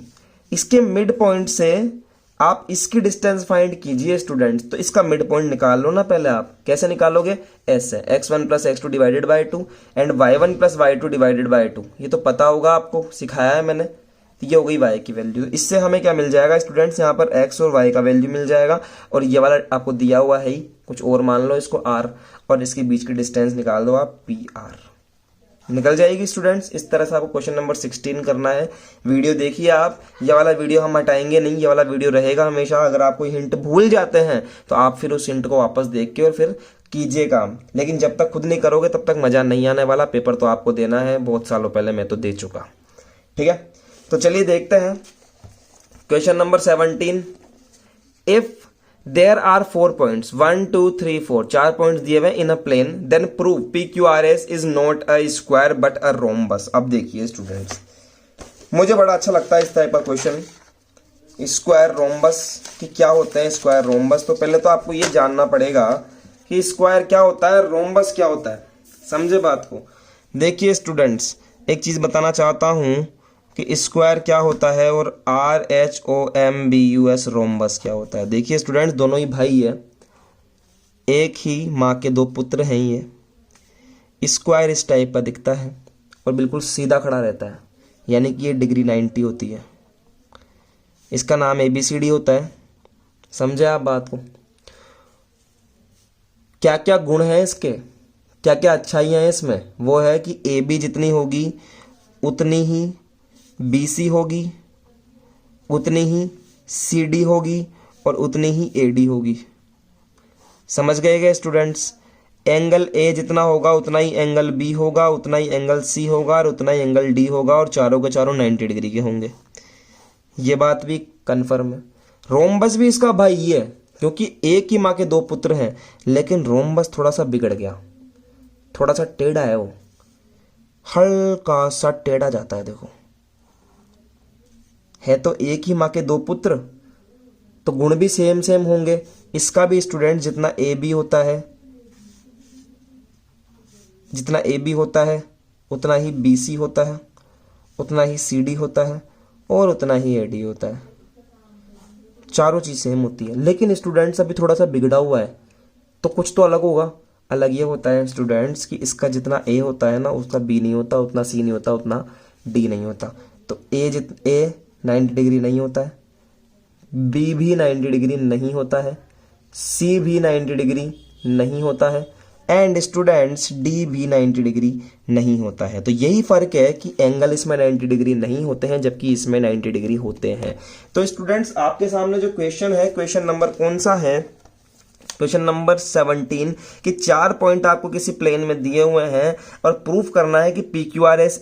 इसके मिड पॉइंट से आप इसकी डिस्टेंस फाइंड कीजिए स्टूडेंट्स। तो इसका मिड पॉइंट निकाल लो ना पहले आप। कैसे निकालोगे? ऐसे, x1 plus x2 divided by 2 and y1 plus y2 divided by 2। ये तो पता होगा आपको, सिखाया है मैंने। तो ये हो गई y की वैल्यू। इससे हमें क्या मिल जाएगा स्टूडेंट्स? यहाँ पर x और y का वैल्यू मिल जाएगा, और ये वाला आपको दिया हुआ है ही, कुछ और मान लो इसको r, और इसके बीच की डिस्टेंस निकाल दो आप, PR निकल जाएगी स्टूडेंट्स। इस तरह से आपको क्वेश्चन नंबर 16 करना है। वीडियो देखिए आप, ये वाला वीडियो हम हटाएंगे नहीं, ये वाला वीडियो रहेगा हमेशा। अगर आप कोई हिंट भूल जाते हैं तो आप फिर उस हिंट को वापस देख के और फिर कीजिए काम, लेकिन जब तक खुद नहीं करोगे तब तक मजा नहीं आने वाला। पेपर तो आपको देना है, बहुत सालों पहले मैं तो दे चुका। ठीक है, तो चलिए देखते हैं question number 17। If there are 4 points 1 2 3 4, 4 points दिए हुए in a plane, then prove PQRS is not a square but a rhombus. अब देखिए स्टूडेंट्स, मुझे बड़ा अच्छा लगता है इस टाइप का क्वेश्चन, स्क्वायर रोम्बस कि क्या होते हैं स्क्वायर रोम्बस। तो पहले तो आपको ये जानना पड़ेगा कि स्क्वायर क्या होता है, रोम्बस क्या होता है। समझे बात को? देखिए स्टूडेंट्स, एक चीज बताना चाहता हूं कि स्क्वायर क्या होता है और RHOMBUS रोम्बस क्या होता है। देखिए स्टूडेंट्स, दोनों ही भाई है, एक ही माँ के 2 पुत्र हैं। ये स्क्वायर इस टाइप का दिखता है और बिल्कुल सीधा खड़ा रहता है, यानी कि ये डिग्री 90 होती है। इसका नाम ABCD होता है। समझे आप बात को? क्या क्या गुण है इसके, क्या क्या अच्छाइयाँ हैं इसमें? वो है कि AB जितनी होगी उतनी ही BC होगी, उतनी ही CD होगी, और उतनी ही AD होगी। समझ गए क्या स्टूडेंट्स? एंगल A जितना होगा उतना ही एंगल B होगा, उतना ही एंगल C होगा, और उतना ही एंगल D होगा, और चारों के चारों 90 डिग्री के होंगे। ये बात भी कंफर्म है। रोम्बस भी इसका भाई ही है, क्योंकि एक ही माँ के 2 पुत्र हैं, लेकिन रोम्बस थोड़ा सा बिगड़ गया, थोड़ा सा टेढ़ा है, वो हल्का सा टेढ़ा जाता है। देखो, है तो एक ही माँ के 2 पुत्र, तो गुण भी सेम सेम होंगे। इसका भी स्टूडेंट जितना AB होता है, जितना AB होता है उतना ही BC होता है, उतना ही CD होता है, और उतना ही AD होता है। चारों चीज सेम होती है, लेकिन स्टूडेंट्स अभी थोड़ा सा बिगड़ा हुआ है, तो कुछ तो अलग होगा। अलग ये होता है स्टूडेंट्स कि इसका जितना A होता है ना, उसका B नहीं होता, उतना C नहीं होता, उतना D नहीं होता। तो A 90 डिग्री नहीं होता है, B भी 90 डिग्री नहीं होता है, C भी 90 डिग्री नहीं होता है, एंड स्टूडेंट्स D भी 90 डिग्री नहीं होता है। तो यही फर्क है कि एंगल इसमें 90 डिग्री नहीं होते हैं, जबकि इसमें 90 डिग्री होते हैं। तो स्टूडेंट्स, आपके सामने जो क्वेश्चन है, क्वेश्चन नंबर कौन सा है? क्वेश्चन नंबर 17 कि 4 पॉइंट आपको किसी प्लेन में दिए हुए हैं और प्रूफ करना है कि PQRS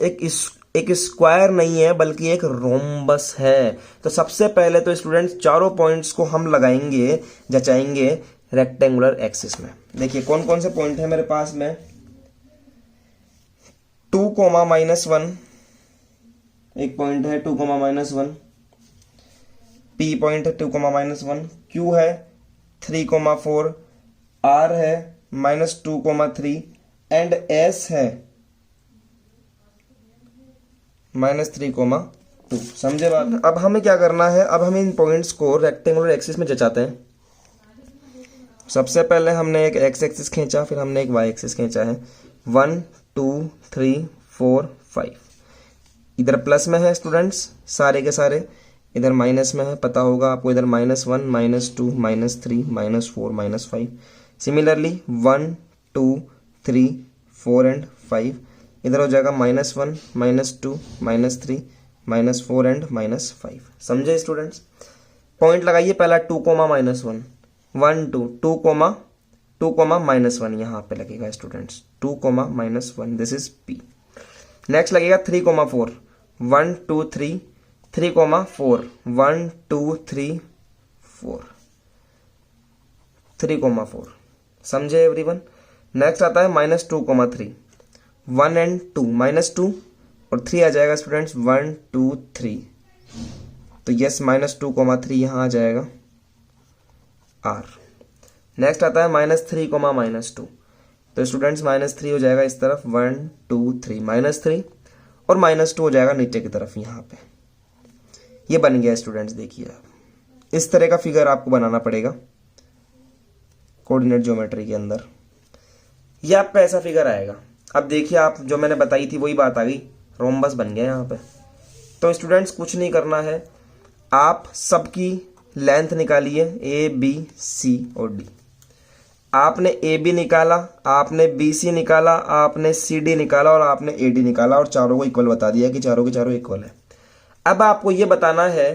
एक स्क्वायर नहीं है बल्कि एक रोम्बस है। तो सबसे पहले तो स्टूडेंट्स चारों पॉइंट्स को हम लगाएंगे, जचाएंगे रेक्टेंगुलर एक्सिस में। देखिए कौन कौन से पॉइंट है मेरे पास में। 2,-1 एक पॉइंट है, 2,-1, P पॉइंट है 2,-1, Q है 3,4, R है -2,3 एंड S है -3,2। समझे बात? अब हमें क्या करना है, अब हमें इन पॉइंट्स को रेक्टेंगुलर एक्सिस में जचाते हैं। सबसे पहले हमने एक एक्स एक्सिस खींचा, फिर हमने एक वाई एक्सिस खींचा है। 1 2 3 4 5 इधर प्लस में है स्टूडेंट्स सारे के सारे, इधर माइनस में है, पता होगा आपको। इधर -1 -2 -3 -4 -5। सिमिलरली 1 2 3 4 एंड 5 इधर हो जाएगा -1 -2 -3 -4 एंड -5। समझे स्टूडेंट्स? पॉइंट लगाइए पहला 2,-1 1 2 2,-1 यहाँ पे लगेगा students, 2,-1 this is P। Next लगेगा 3,4 1 2 3 3,4 1 2 3 4, 3,4। समझे एवरीवन। नेक्स्ट आता है -2,3, 1 and 2, -2 और 3 आ जाएगा स्टूडेंट्स, 1 2 3। तो यस -2,3 यहाँ आ जाएगा R। नेक्स्ट आता है -3, -2। तो स्टूडेंट्स -3 हो जाएगा इस तरफ, 1 2 3, -3 और -2 हो जाएगा नीचे की तरफ यहाँ पे। ये बन गया स्टूडेंट्स। देखिए आप इस तरह का फिगर आपको बनाना पड़ेगा कोऑर्डिनेट ज्योमेट्री के अंदर। ये आपका ऐसा फिगर आएगा। अब देखिए आप, जो मैंने बताई थी वही बात आ गई, रोम्बस बन गया यहाँ पे। तो स्टूडेंट्स कुछ नहीं करना है, आप सबकी लेंथ निकालिए, ABC और D। आपने AB निकाला, आपने BC निकाला, आपने CD निकाला और आपने AD निकाला और चारों को इक्वल बता दिया कि चारों के चारों इक्वल है। अब आपको ये बताना है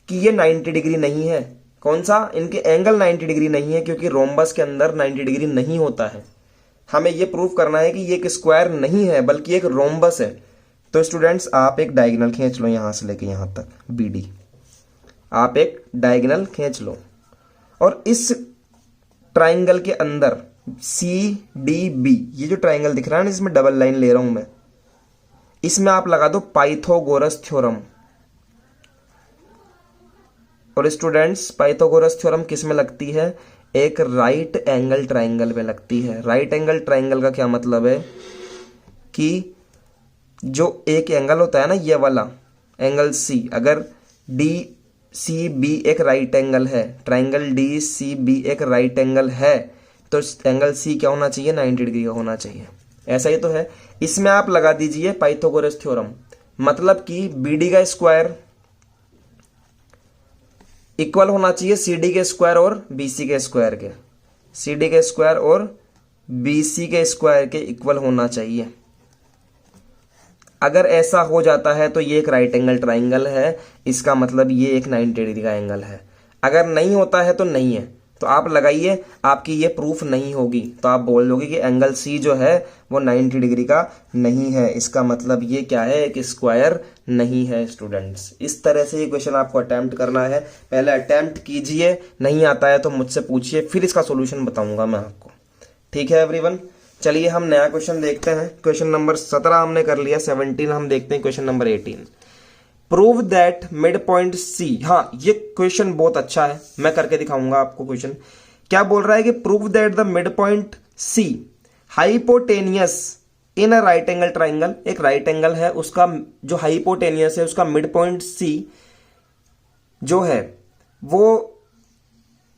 कि ये 90 डिग्री नहीं है। कौन सा? इनके एंगल 90 डिग्री नहीं है, क्योंकि रोम्बस के अंदर 90 डिग्री नहीं होता है। हमें ये प्रूफ करना है कि ये एक स्क्वायर नहीं है बल्कि एक रोम्बस है। तो स्टूडेंट्स आप एक डायगोनल खींच लो यहां से लेके यहां तक, BD। आप एक डायगोनल खींच लो और इस ट्राइंगल के अंदर CDB, ये जो ट्राइंगल दिख रहा है ना, इसमें डबल लाइन ले रहा हूं मैं, इसमें आप लगा दो पाइथागोरस थ्योरम। और स्टूडेंट्स पाइथागोरस थ्योरम किस में लगती है? एक राइट एंगल ट्राइंगल में लगती है। राइट एंगल ट्राइंगल का क्या मतलब है कि जो एक एंगल होता है ना, ये वाला एंगल C, अगर DCB एक राइट एंगल है, ट्राइंगल DCB एक राइट एंगल है, तो एंगल C क्या होना चाहिए? 90 डिग्री का होना चाहिए। ऐसा ही तो है। इसमें आप लगा दीजिए पाइथागोरस थ्योरम, मतलब कि BD का स्क्वायर इक्वल होना चाहिए CD के स्क्वायर और BC के स्क्वायर के। CD के स्क्वायर और BC के स्क्वायर के इक्वल होना चाहिए। अगर ऐसा हो जाता है तो ये एक राइट एंगल ट्राइंगल है, इसका मतलब ये एक 90 डिग्री का एंगल है। अगर नहीं होता है तो नहीं है, तो आप लगाइए, आपकी ये प्रूफ नहीं होगी, तो आप बोल दोगे कि एंगल C जो है वो 90 डिग्री का नहीं है। इसका मतलब ये क्या है? एक स्क्वायर नहीं है स्टूडेंट्स। इस तरह से ये क्वेश्चन आपको अटेम्प्ट करना है। पहले अटेम्प्ट कीजिए, नहीं आता है तो मुझसे पूछिए, फिर इसका सोल्यूशन बताऊंगा मैं आपको। ठीक है एवरीवन, चलिए हम नया क्वेश्चन देखते हैं। क्वेश्चन नंबर 17 हमने कर लिया, 17 हम देखते हैं question number 18। Prove that mid point C। हाँ, ये क्वेश्चन बहुत अच्छा है, मैं करके दिखाऊंगा आपको। क्वेश्चन क्या बोल रहा है कि prove that the mid point C hypotenuse in a right angle triangle. एक राइट एंगल है, उसका जो हाइपोटेनियस है उसका मिड पॉइंट C जो है वो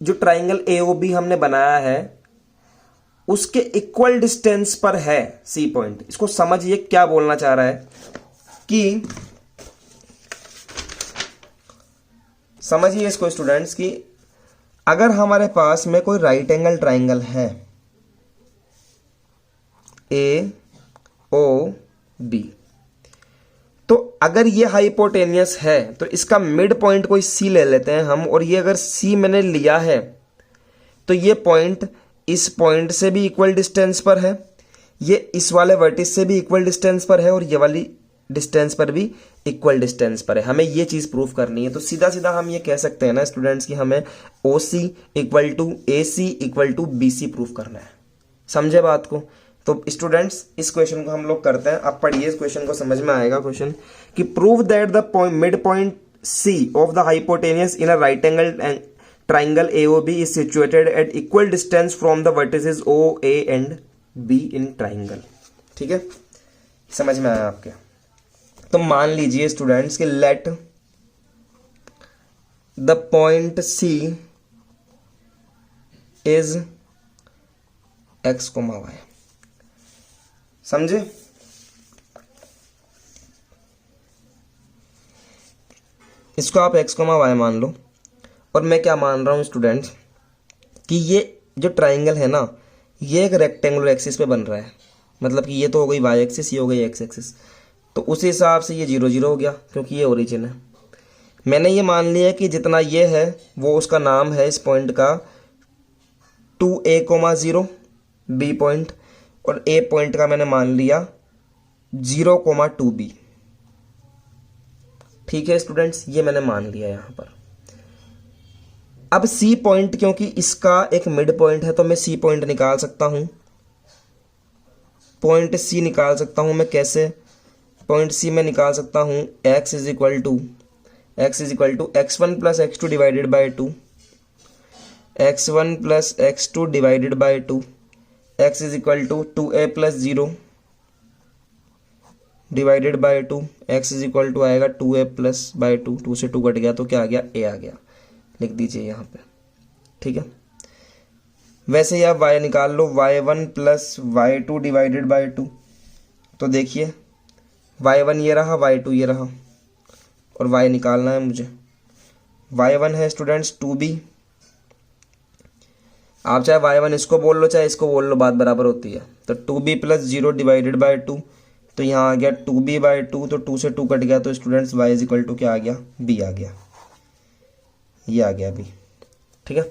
जो ट्राइंगल AOB हमने बनाया है उसके इक्वल डिस्टेंस पर है C पॉइंट। इसको समझिए क्या बोलना चाह रहा है कि, समझिए इसको स्टूडेंट्स, कि अगर हमारे पास में कोई राइट एंगल ट्राइंगल है AOB, तो अगर ये हाइपोटेनियस है तो इसका मिड पॉइंट कोई C ले लेते हैं हम, और ये अगर C मैंने लिया है तो ये पॉइंट इस पॉइंट से भी इक्वल डिस्टेंस पर है, ये इस वाले वर्टिस से भी इक्वल डिस्टेंस पर है, और ये वाली डिस्टेंस पर भी इक्वल डिस्टेंस पर है। हमें ये चीज प्रूफ करनी है। तो सीधा सीधा हम ये कह सकते हैं ना स्टूडेंट्स कि हमें OC equal to AC equal to BC proof करना है। समझे बात को? तो स्टूडेंट्स इस क्वेश्चन को हम लोग करते हैं। आप पढ़िए, इस क्वेश्चन को समझ में आएगा क्वेश्चन कि prove that the mid point C of the hypotenuse in a right angle triangle AOB is situated at equal distance from the vertices O, A and B in triangle। ठीक है, समझ में आया आपके? तो मान लीजिए स्टूडेंट्स कि let the point C is x, y। समझे? इसको आप x, y मान लो, और मैं क्या मान रहा हूं स्टूडेंट्स कि ये जो ट्राइंगल है ना, ये एक रेक्टेंगुलर एक्सिस पे बन रहा है। मतलब कि ये तो हो गई y एक्सिस, ये हो गई x एक्सिस, तो उस हिसाब से ये 0 0 हो गया क्योंकि ये ओरिजिन है। मैंने ये मान लिया कि जितना ये है वो उसका नाम है इस पॉइंट का 2A, 0 B पॉइंट, और A पॉइंट का मैंने मान लिया 0, 2B। ठीक है स्टूडेंट्स, ये मैंने मान लिया यहां पर। अब सी पॉइंट, क्योंकि इसका एक मिड पॉइंट है तो मैं सी पॉइंट निकाल सकता हूं, पॉइंट सी निकाल सकता हूं मैं। कैसे? पॉइंट सी में निकाल सकता हूं x is equal to x1 plus x2 divided by 2, x1 plus x2 divided by 2, x is equal to 2a plus 0 divided by 2, x is equal to आएगा 2a प्लस बाई 2, 2 से 2 कट गया तो क्या आ गया? a आ गया। लिख दीजिए यहाँ पे, ठीक है। वैसे ही आप y निकाल लो, y1 plus y2 divided by 2, तो देखिए y1 ये रहा, y2 ये रहा, और y निकालना है मुझे। y1 है स्टूडेंट्स 2b, आप चाहे y1 इसको बोल लो चाहे इसको बोल लो, बात बराबर होती है। तो 2b प्लस 0 डिवाइडेड बाई 2, तो यहाँ आ गया 2b बाई 2, तो 2 से 2 कट गया तो students y is equal to क्या आ गया? b आ गया, ये आ गया b, ठीक है।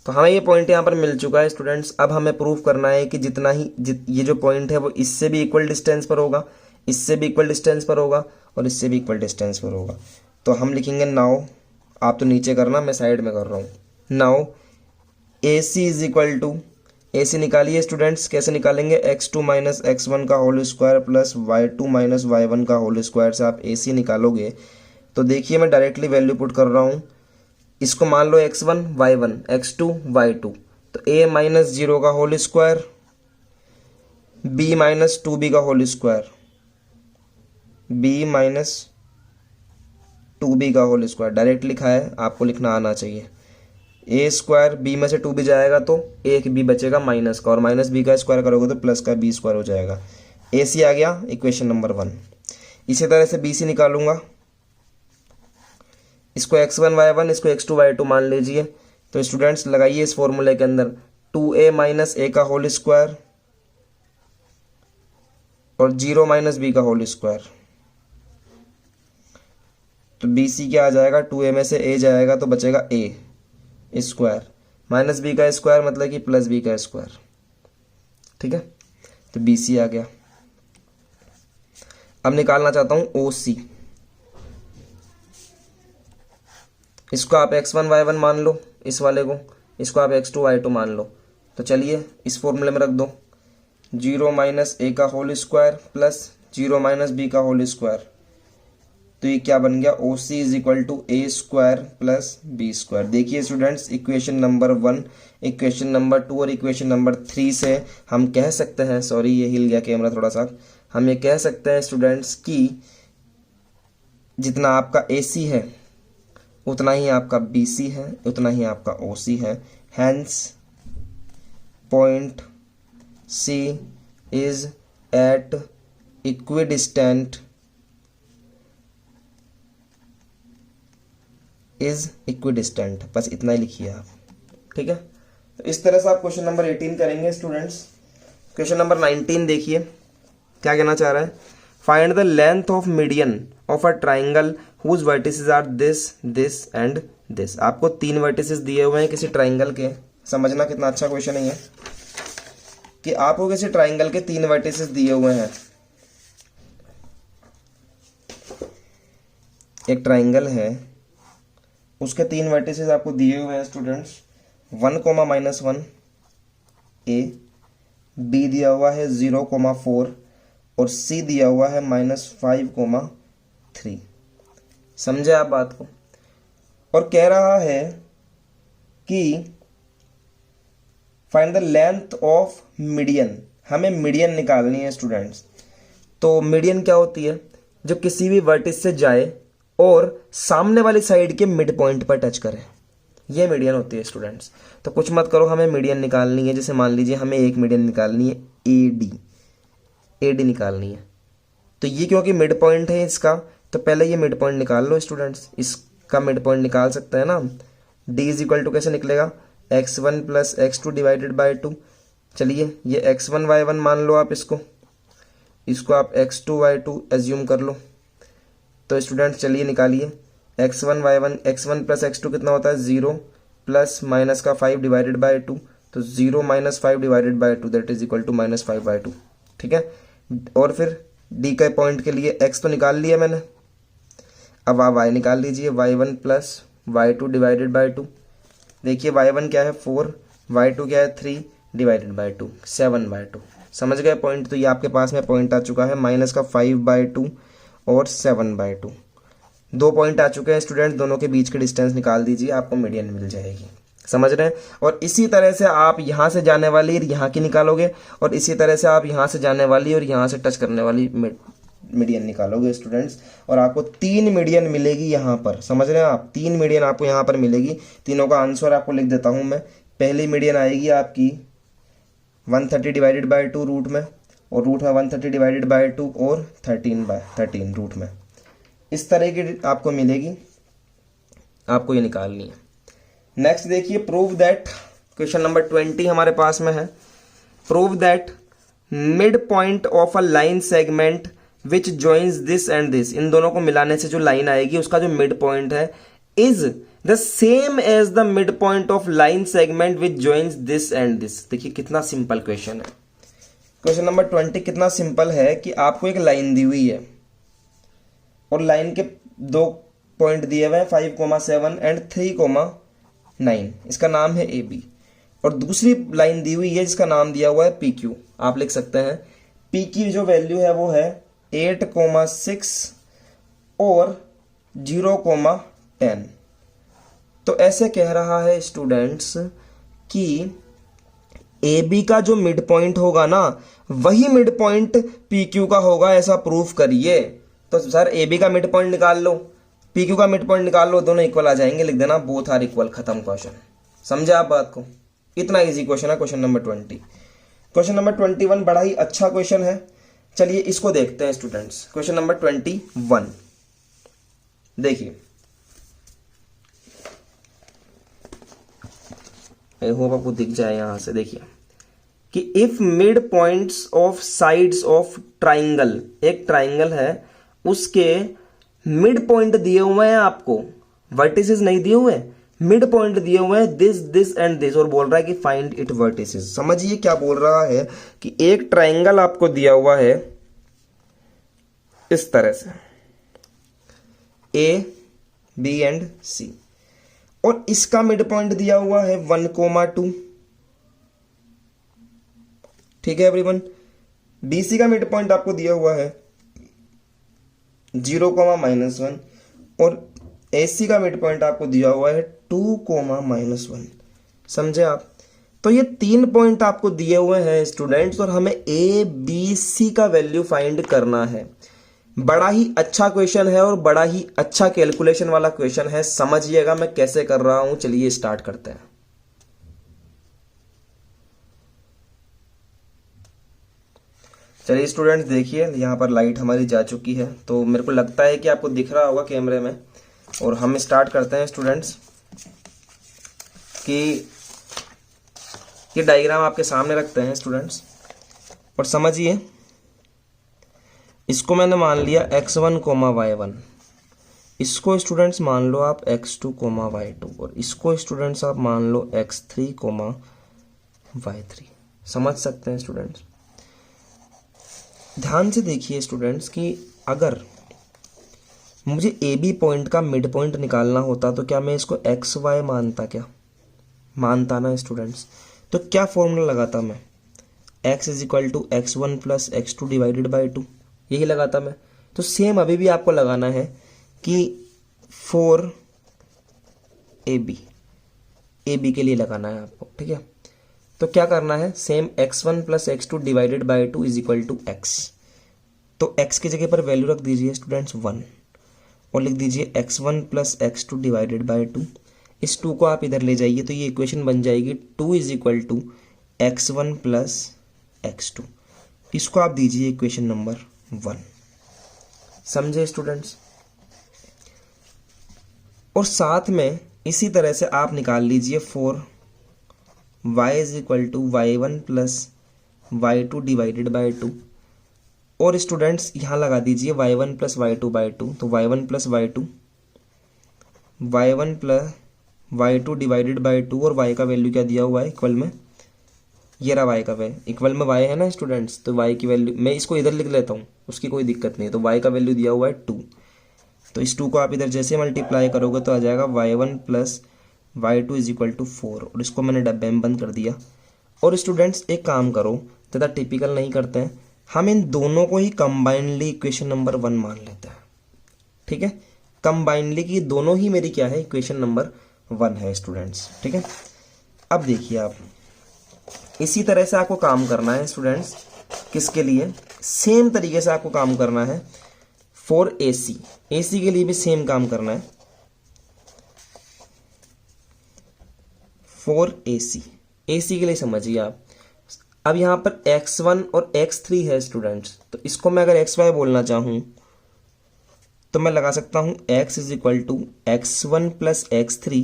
तो हमें ये पॉइंट यहाँ पर मिल चुका है स्टूडेंट्स। अब हमें प्रूफ करना है कि जितना ही ये जो पॉइंट है वो इससे भी इक्वल डिस्टेंस पर होगा, इससे भी इक्वल डिस्टेंस पर होगा, और इससे भी इक्वल डिस्टेंस पर होगा। तो हम लिखेंगे नाउ, आप तो नीचे करना, मैं साइड में कर रहा हूँ। Now A C is equal to, A C निकालिए स्टूडेंट्स। कैसे निकालेंगे? x2 माइनस x1 का whole square plus y2 minus y1 का होल स्क्वायर से आप ए सी निकालोगे। तो देखिए मैं डायरेक्टली वैल्यू पुट कर रहा हूँ। इसको मान लो x1 y1, x2 y2, तो a माइनस 0 का whole square, b minus 2b का whole square, b minus 2b का होल स्क्वायर डायरेक्ट लिखा है, आपको लिखना आना चाहिए। ए स्क्वायर, बी में से 2b जाएगा तो एक b बचेगा माइनस का, और माइनस b का स्क्वायर करोगे तो प्लस का b स्क्वायर हो जाएगा। ए सी आ गया इक्वेशन नंबर 1। इसी तरह से बी सी निकालूंगा, इसको x1 y1, इसको x2 y2 मान लीजिए। तो स्टूडेंट्स लगाइए इस फॉर्मूले के अंदर 2a माइनस a का होल स्क्वायर और 0 माइनस b का होल स्क्वायर, तो बी सी क्या आ जाएगा? 2a में से a जाएगा तो बचेगा a स्क्वायर, माइनस b का स्क्वायर मतलब कि प्लस b का स्क्वायर, ठीक है। तो बी सी आ गया। अब निकालना चाहता हूं ओ सी। इसको आप x1 y1 मान लो, इस वाले को, इसको आप x2 y2 मान लो। तो चलिए इस फॉर्मूले में रख दो, 0 माइनस a का whole square plus 0 minus b का होल स्क्वायर। तो ये क्या बन गया? O C is equal to a square plus b square. देखिए students, equation number 1, equation number 2 और इक्वेशन नंबर 3 से हम कह सकते हैं, सॉरी ये हिल गया कैमरा थोड़ा सा, हम ये कह सकते हैं स्टूडेंट्स कि जितना आपका ए सी है उतना ही आपका बी सी है, उतना ही आपका ओ सी है। Hence point C is at equidistant बस इतना ही लिखिए आप, ठीक है। तो इस तरह से आप क्वेश्चन नंबर 18 करेंगे स्टूडेंट्स। क्वेश्चन नंबर 19 देखिए क्या कहना चाह रहा है। Find the length of median of a triangle whose vertices are this this and this. आपको 3 वर्टिसेस दिए हुए हैं किसी ट्राइंगल के। समझना कितना अच्छा क्वेश्चन है ये, कि आपको किसी ट्राइंगल के 3 वर्टिसेस दिए हुए हैं। एक ट्राइंगल है, उसके 3 वर्टिसेस आपको दिए हुए हैं स्टूडेंट्स, 1,-1 ए, बी दिया हुआ है 0,4 और सी दिया हुआ है -5,3। समझे आप बात को? और कह रहा है कि find the length of median, हमें मीडियन निकालनी है स्टूडेंट्स। तो मीडियन क्या होती है? जो किसी भी वर्टिस से जाए और सामने वाली साइड के मिड पॉइंट पर टच करे, ये मीडियन होती है स्टूडेंट्स। तो कुछ मत करो, हमें मीडियन निकालनी है। जैसे मान लीजिए हमें एक मीडियन निकालनी है ए डी निकालनी है। तो ये क्योंकि मिड पॉइंट है इसका, तो पहले ये मिड पॉइंट निकाल लो स्टूडेंट्स। इसका मिड पॉइंट निकाल सकते हैं ना। डी इज इक्वल टू कैसे निकलेगा? x1 plus x2 divided by 2। चलिए ये x1 y1 मान लो आप, इसको आप x2 y2 एज्यूम कर लो। तो स्टूडेंट्स चलिए निकालिए x1 y1, x1 plus x2 कितना होता है? 0 प्लस माइनस का 5 डिवाइडेड बाई 2, तो 0 minus 5 divided by 2 that is equal to -5/2, ठीक है। और फिर डी के पॉइंट के लिए x तो निकाल लिया मैंने, अब आप y निकाल लीजिए, y1 plus y2 divided by 2। देखिए y1 क्या है 4, y2 क्या है 3 डिवाइडेड बाय 2, 7/2। समझ गए पॉइंट। तो ये आपके पास में पॉइंट आ चुका है माइनस का 5/2 और 7/2। 2 पॉइंट आ चुके हैं स्टूडेंट, दोनों के बीच की डिस्टेंस निकाल दीजिए, आपको मीडियन मिल जाएगी। समझ रहे हैं। और इसी तरह से आप यहाँ से जाने वाली यहाँ की निकालोगे, और इसी तरह से आप यहाँ से जाने वाली और यहाँ से टच करने वाली मीडियन निकालोगे स्टूडेंट्स, और आपको 3 मीडियन मिलेगी यहाँ पर। समझ रहे हैं आप, 3 मीडियन आपको यहाँ पर मिलेगी। तीनों का आंसर आपको लिख देता हूँ मैं। पहली मीडियन आएगी आपकी 130 डिवाइडेड बाय 2 रूट में, और रूट में 130 डिवाइडेड बाय 2 और 13/13 रूट में। इस तरह की आपको मिलेगी, आपको ये निकालनी है। नेक्स्ट देखिए, प्रूव दैट, क्वेश्चन नंबर 20 हमारे पास में है। Prove that midpoint of a line segment which joins this and this, इन दोनों को मिलाने से जो लाइन आएगी उसका जो मिड पॉइंट है is the same as the midpoint of line segment which joins this and this. देखिए कितना सिंपल क्वेश्चन है। क्वेश्चन नंबर 20 कितना सिंपल है कि आपको एक लाइन दी हुई है और लाइन के 2 पॉइंट दिए हुए हैं 5,7 एंड 3,9। इसका नाम है ए बी। और दूसरी लाइन दी हुई है जिसका नाम दिया हुआ है पी क्यू। आप लिख सकते हैं पी की जो वैल्यू है वो है 8,6 और 0,10। तो ऐसे कह रहा है स्टूडेंट्स कि ए बी का जो मिड पॉइंट होगा ना वही मिड पॉइंट पी क्यू का होगा, ऐसा प्रूफ करिए। तो सर ए बी का मिड पॉइंट निकाल लो, पी क्यू का मिड पॉइंट निकाल लो, दोनों इक्वल आ जाएंगे, लिख देना बोथ आर इक्वल, खत्म क्वेश्चन। समझे आप बात को? इतना इजी क्वेश्चन है क्वेश्चन नंबर 20। क्वेश्चन नंबर 21 बड़ा ही अच्छा क्वेश्चन है, चलिए इसको देखते हैं स्टूडेंट्स। क्वेश्चन नंबर 21 देखिए, आई होप आपको दिख जाए यहां से। देखिए कि if mid points of sides of triangle, एक ट्राइंगल है उसके मिड पॉइंट दिए हुए हैं आपको, वर्टिसेस नहीं दिए हुए, मिड पॉइंट दिए हुए हैं दिस दिस एंड दिस, और बोल रहा है कि फाइंड इट वर्टिसेस। समझिए क्या बोल रहा है कि एक ट्राइंगल आपको दिया हुआ है इस तरह से ए बी एंड सी, और इसका मिड पॉइंट दिया हुआ है 1,2। ठीक है एवरीवन। BC का मिड पॉइंट आपको दिया हुआ है 0,-1, और AC का मिड पॉइंट आपको दिया हुआ है 2,-1। समझे आप? तो ये 3 पॉइंट आपको दिए हुए हैं स्टूडेंट्स, और हमें ABC का वैल्यू फाइंड करना है। बड़ा ही अच्छा क्वेश्चन है और बड़ा ही अच्छा कैलकुलेशन वाला क्वेश्चन है। समझिएगा मैं कैसे कर रहा हूं। चलिए स्टार्ट करते हैं। चलिए स्टूडेंट्स देखिए, यहां पर लाइट हमारी जा चुकी है, तो मेरे को लगता है कि आपको दिख रहा होगा कैमरे में। और हम स्टार्ट करते हैं स्टूडेंट्स कि ये डायग्राम आपके सामने रखते हैं स्टूडेंट्स, और समझिए इसको मैंने मान लिया x1, y1, इसको स्टूडेंट्स मान लो आप x2, y2, और इसको स्टूडेंट्स आप मान लो x3, y3। समझ सकते हैं स्टूडेंट्स? ध्यान से देखिए स्टूडेंट्स कि अगर मुझे ए बी पॉइंट का मिड पॉइंट निकालना होता तो क्या मैं इसको एक्स वाई मानता? क्या मानता ना स्टूडेंट्स? तो क्या फॉर्मूला लगाता मैं? x is equal to x1 plus x2 divided by 2, यही लगाता मैं। तो सेम अभी भी आपको लगाना है कि 4AB के लिए लगाना है आपको, ठीक है? तो क्या करना है? Same x1 plus x2 divided by 2 is equal to x। तो x की जगह पर वैल्यू रख दीजिए स्टूडेंट्स 1, और लिख दीजिए x1 plus x2 divided by 2। इस 2 को आप इधर ले जाइए तो ये इक्वेशन बन जाएगी 2 is equal to x1 plus x2। इसको आप दीजिए इक्वेशन नंबर 1। समझे स्टूडेंट्स? और साथ में इसी तरह से आप निकाल लीजिए 4y is equal to y1 plus y2 divided by 2, और स्टूडेंट्स यहाँ लगा दीजिए y1 प्लस y2 बाई 2। तो y1 plus y2 y2 divided by 2, और y का वैल्यू क्या दिया हुआ है इक्वल में? ये रहा y का वैल्यू, इक्वल में y है ना स्टूडेंट्स, तो y की वैल्यू मैं इसको इधर लिख लेता हूँ, उसकी कोई दिक्कत नहीं है। तो y का वैल्यू दिया हुआ है 2, तो इस 2 को आप इधर जैसे मल्टीप्लाई करोगे तो आ जाएगा y1 plus y2 is equal to 4 और इसको मैंने डब्बे में बंद कर दिया। और स्टूडेंट्स एक काम करो, ज़्यादा टिपिकल नहीं करते हैं, हम इन दोनों को ही कंबाइनली इक्वेशन नंबर 1 मान लेते हैं। ठीक है, कंबाइनली की दोनों ही मेरी क्या है, इक्वेशन नंबर 1 है स्टूडेंट्स। ठीक है, अब देखिए आप इसी तरह से आपको काम करना है स्टूडेंट्स, किसके लिए, सेम तरीके से आपको काम करना है फॉर AC, AC के लिए भी सेम काम करना है फॉर AC, AC के लिए समझिए आप। अब यहाँ पर x1 और x3 है स्टूडेंट्स, तो इसको मैं अगर xy बोलना चाहूँ तो मैं लगा सकता हूँ x is equal to x1 plus x3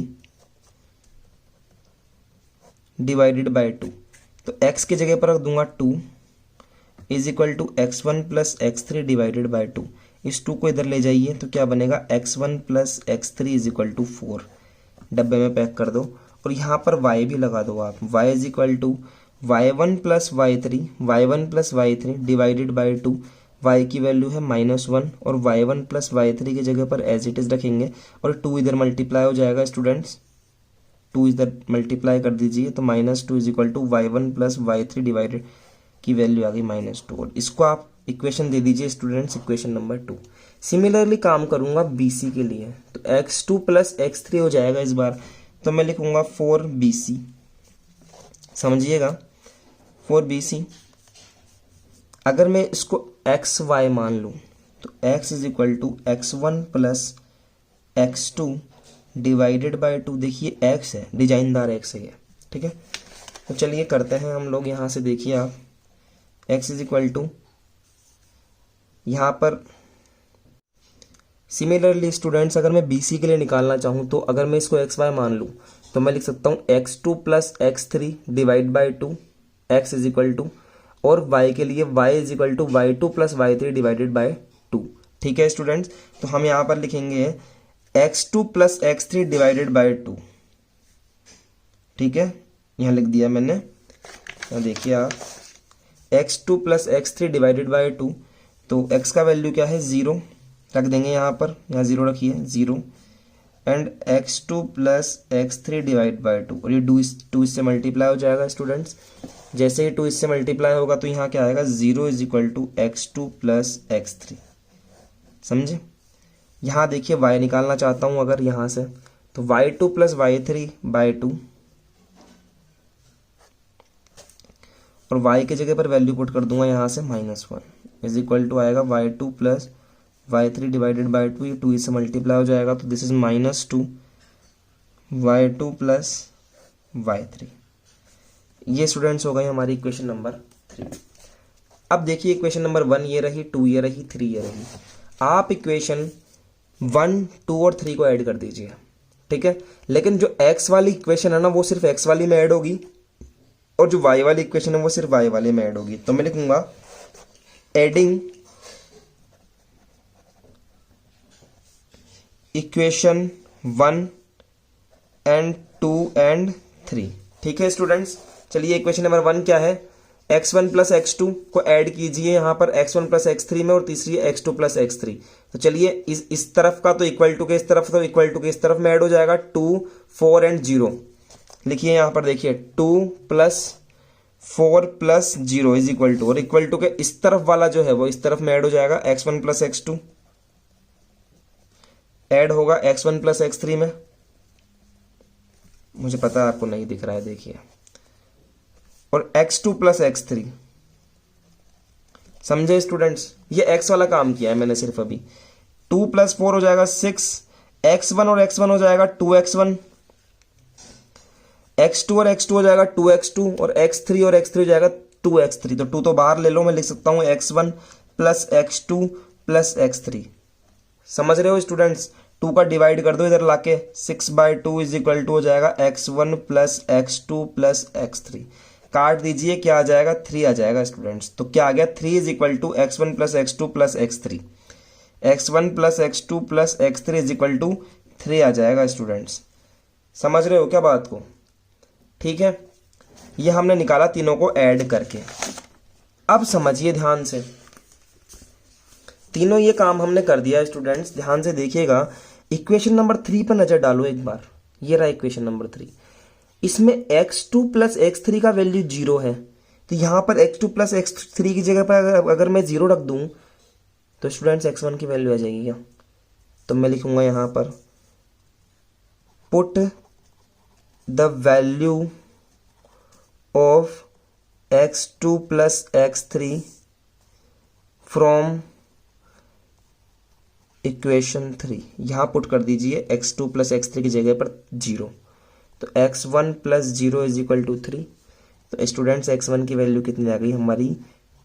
divided by 2। तो x की जगह पर रख दूंगा 2 is equal to x1 plus x3 divided by 2। इस 2 को इधर ले जाइए तो क्या बनेगा, x1 plus x3 is equal to 4। डब्बे में पैक कर दो और यहाँ पर y भी लगा दो आप, y is equal to y1 plus y3 divided by 2। y की वैल्यू है -1 और y1 प्लस y3 की जगह पर एज इट इज रखेंगे और 2 इधर मल्टीप्लाई हो जाएगा स्टूडेंट्स, 2 इधर मल्टीप्लाई कर दीजिए तो -2 is equal to y1 plus y3 divided की वैल्यू आ गई -2 और इसको आप इक्वेशन दे दीजिए स्टूडेंट्स, इक्वेशन नंबर 2। सिमिलरली काम करूंगा BC के लिए, तो x2 प्लस x3 हो जाएगा इस बार, तो मैं लिखूंगा 4BC, समझिएगा 4BC। अगर मैं इसको XY मान लूं तो x is equal to x1 plus x2 divided by 2। देखिए x है, डिजाइनदार x है, ठीक है। तो चलिए करते हैं हम लोग, यहाँ से देखिए आप x इज इक्वल टू, यहाँ पर सिमिलरली स्टूडेंट्स अगर मैं BC के लिए निकालना चाहूँ तो अगर मैं इसको XY मान लूँ तो मैं लिख सकता हूँ x2 plus x3 divide by 2, x is equal to, और y के लिए y is equal to y2 plus y3 divided by 2। ठीक है स्टूडेंट्स, तो हम यहाँ पर लिखेंगे x2 plus x3 divided by 2। ठीक है, यहाँ लिख दिया मैंने। देखिए आप x2 plus x3 divided by 2, तो x का वैल्यू क्या है 0 रख देंगे यहाँ पर, यहाँ 0 रखिए 0, and x2 plus x3 divide by 2 और ये 2 इससे मल्टीप्लाई हो जाएगा स्टूडेंट्स। जैसे ही 2 इससे मल्टीप्लाई होगा तो यहाँ क्या आएगा 0 is equal to x2 plus x3, समझे। यहाँ देखिए y निकालना चाहता हूँ अगर यहाँ से, तो y2 प्लस y3 बाय 2 और y की जगह पर वैल्यू पुट कर दूंगा यहाँ से -1 इज इक्वल टू आएगा y2 plus y3 divided by 2, ये 2 इससे मल्टीप्लाई हो जाएगा तो this is -2 y2 plus y3। ये स्टूडेंट्स हो गई हमारी इक्वेशन नंबर 3। अब देखिए इक्वेशन नंबर 1 ये रही, 2 ये रही, 3 ये रही। आप इक्वेशन 1, 2 और 3 को ऐड कर दीजिए, ठीक है। लेकिन जो x वाली इक्वेशन है ना वो सिर्फ x वाली में ऐड होगी और जो y वाली इक्वेशन है वो सिर्फ y वाले में ऐड होगी। तो मैं लिखूंगा एडिंग इक्वेशन 1 एंड 2 एंड 3। ठीक है स्टूडेंट्स, चलिए इक्वेशन नंबर 1 क्या है, x1 प्लस x2 को ऐड कीजिए यहाँ पर x1 प्लस x3 में और तीसरी है x2 प्लस x3। तो चलिए इस तरफ का तो इक्वल टू के इस तरफ, तो इक्वल टू के इस तरफ में ऐड हो जाएगा 2, 4 एंड 0। लिखिए यहाँ पर देखिए 2 plus 4 plus 0 is equal to, और इक्वल टू के इस तरफ वाला जो है वो इस तरफ में ऐड हो जाएगा x1 प्लस x2 ऐड होगा x1 प्लस x3 में। मुझे पता है आपको नहीं दिख रहा है, देखिए, और x2 प्लस x3। समझे स्टूडेंट्स, ये x वाला काम किया है मैंने सिर्फ अभी। 2 प्लस 4 हो जाएगा 6, x1 और x1 हो जाएगा 2x1, x2 और x2 हो जाएगा 2x2 और x3 और x3 हो जाएगा 2x3। तो 2 तो बाहर ले लो, मैं लिख सकता हूं x1 plus x2 plus x3। समझ रहे हो स्टूडेंट्स, 2 का डिवाइड कर दो इधर लाके, 6/2 इज इक्वल टू हो जाएगा x1 plus x2 plus x3। काट दीजिए, क्या आ जाएगा 3 आ जाएगा स्टूडेंट्स। तो क्या आ गया 3 is equal to x1 plus x2 plus x3। x1 plus x2 plus x3 is equal to 3 आ जाएगा स्टूडेंट्स। समझ रहे हो क्या बात को, ठीक है। ये हमने निकाला तीनों को ऐड करके। अब समझिए ध्यान से, तीनों ये काम हमने कर दिया है स्टूडेंट्स। ध्यान से देखिएगा, इक्वेशन नंबर 3 पर नजर डालो एक बार। ये रहा इक्वेशन नंबर 3। इसमें x2 प्लस x3 का वैल्यू 0 है, तो यहाँ पर x2 प्लस x3 की जगह पर अगर मैं 0 रख दूँ तो स्टूडेंट्स x1 की वैल्यू आ जाएगी क्या? तो मैं लिखूंगा यहाँ पर put the value of x2 plus x3 from equation 3। यहाँ पुट कर दीजिए x2 प्लस x3 की जगह पर 0, तो x1 plus 0 is equal to 3। तो स्टूडेंट्स x1 की वैल्यू कितनी आ गई हमारी?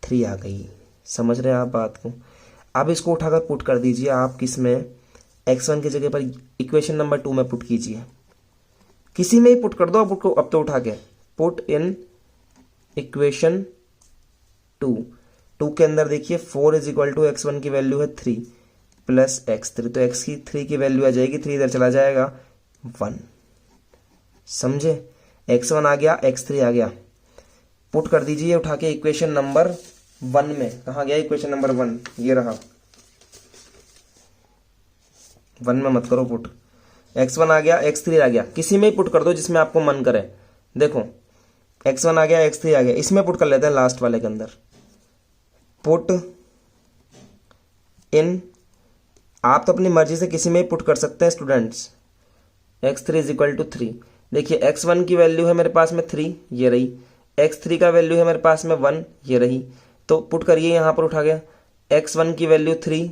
3 आ गई। समझ रहे हैं आप बात को? अब इसको उठाकर पुट कर दीजिए आप किस में? x1 की जगह पर इक्वेशन नंबर 2 में पुट कीजिए, किसी में ही पुट कर दो। अब तो उठा के पुट इन इक्वेशन 2 के अंदर देखिए 4 इज इक्वल टू x1 की वैल्यू है 3 प्लस x3, तो x3 की वैल्यू आ जाएगी 3 इधर चला जाएगा 1। समझे? x1 आ गया, x3 आ गया, पुट कर दीजिए उठा के इक्वेशन नंबर 1 में। कहाँ गया इक्वेशन नंबर 1? ये रहा। 1 में मत करो पुट, x1 आ गया, x3 आ गया, किसी में ही पुट कर दो जिसमें आपको मन करे। देखो x1 आ गया, x3 आ गया, इसमें पुट कर लेते हैं लास्ट वाले के अंदर। पुट इन, आप तो अपनी मर्जी से किसी में ही पुट कर सकते हैं students. x3 is equal to 3। देखिए x1 की वैल्यू है मेरे पास में 3, ये रही। x3 का वैल्यू है मेरे पास में 1, ये रही। तो पुट करिए यहाँ पर उठा गया x1 की value 3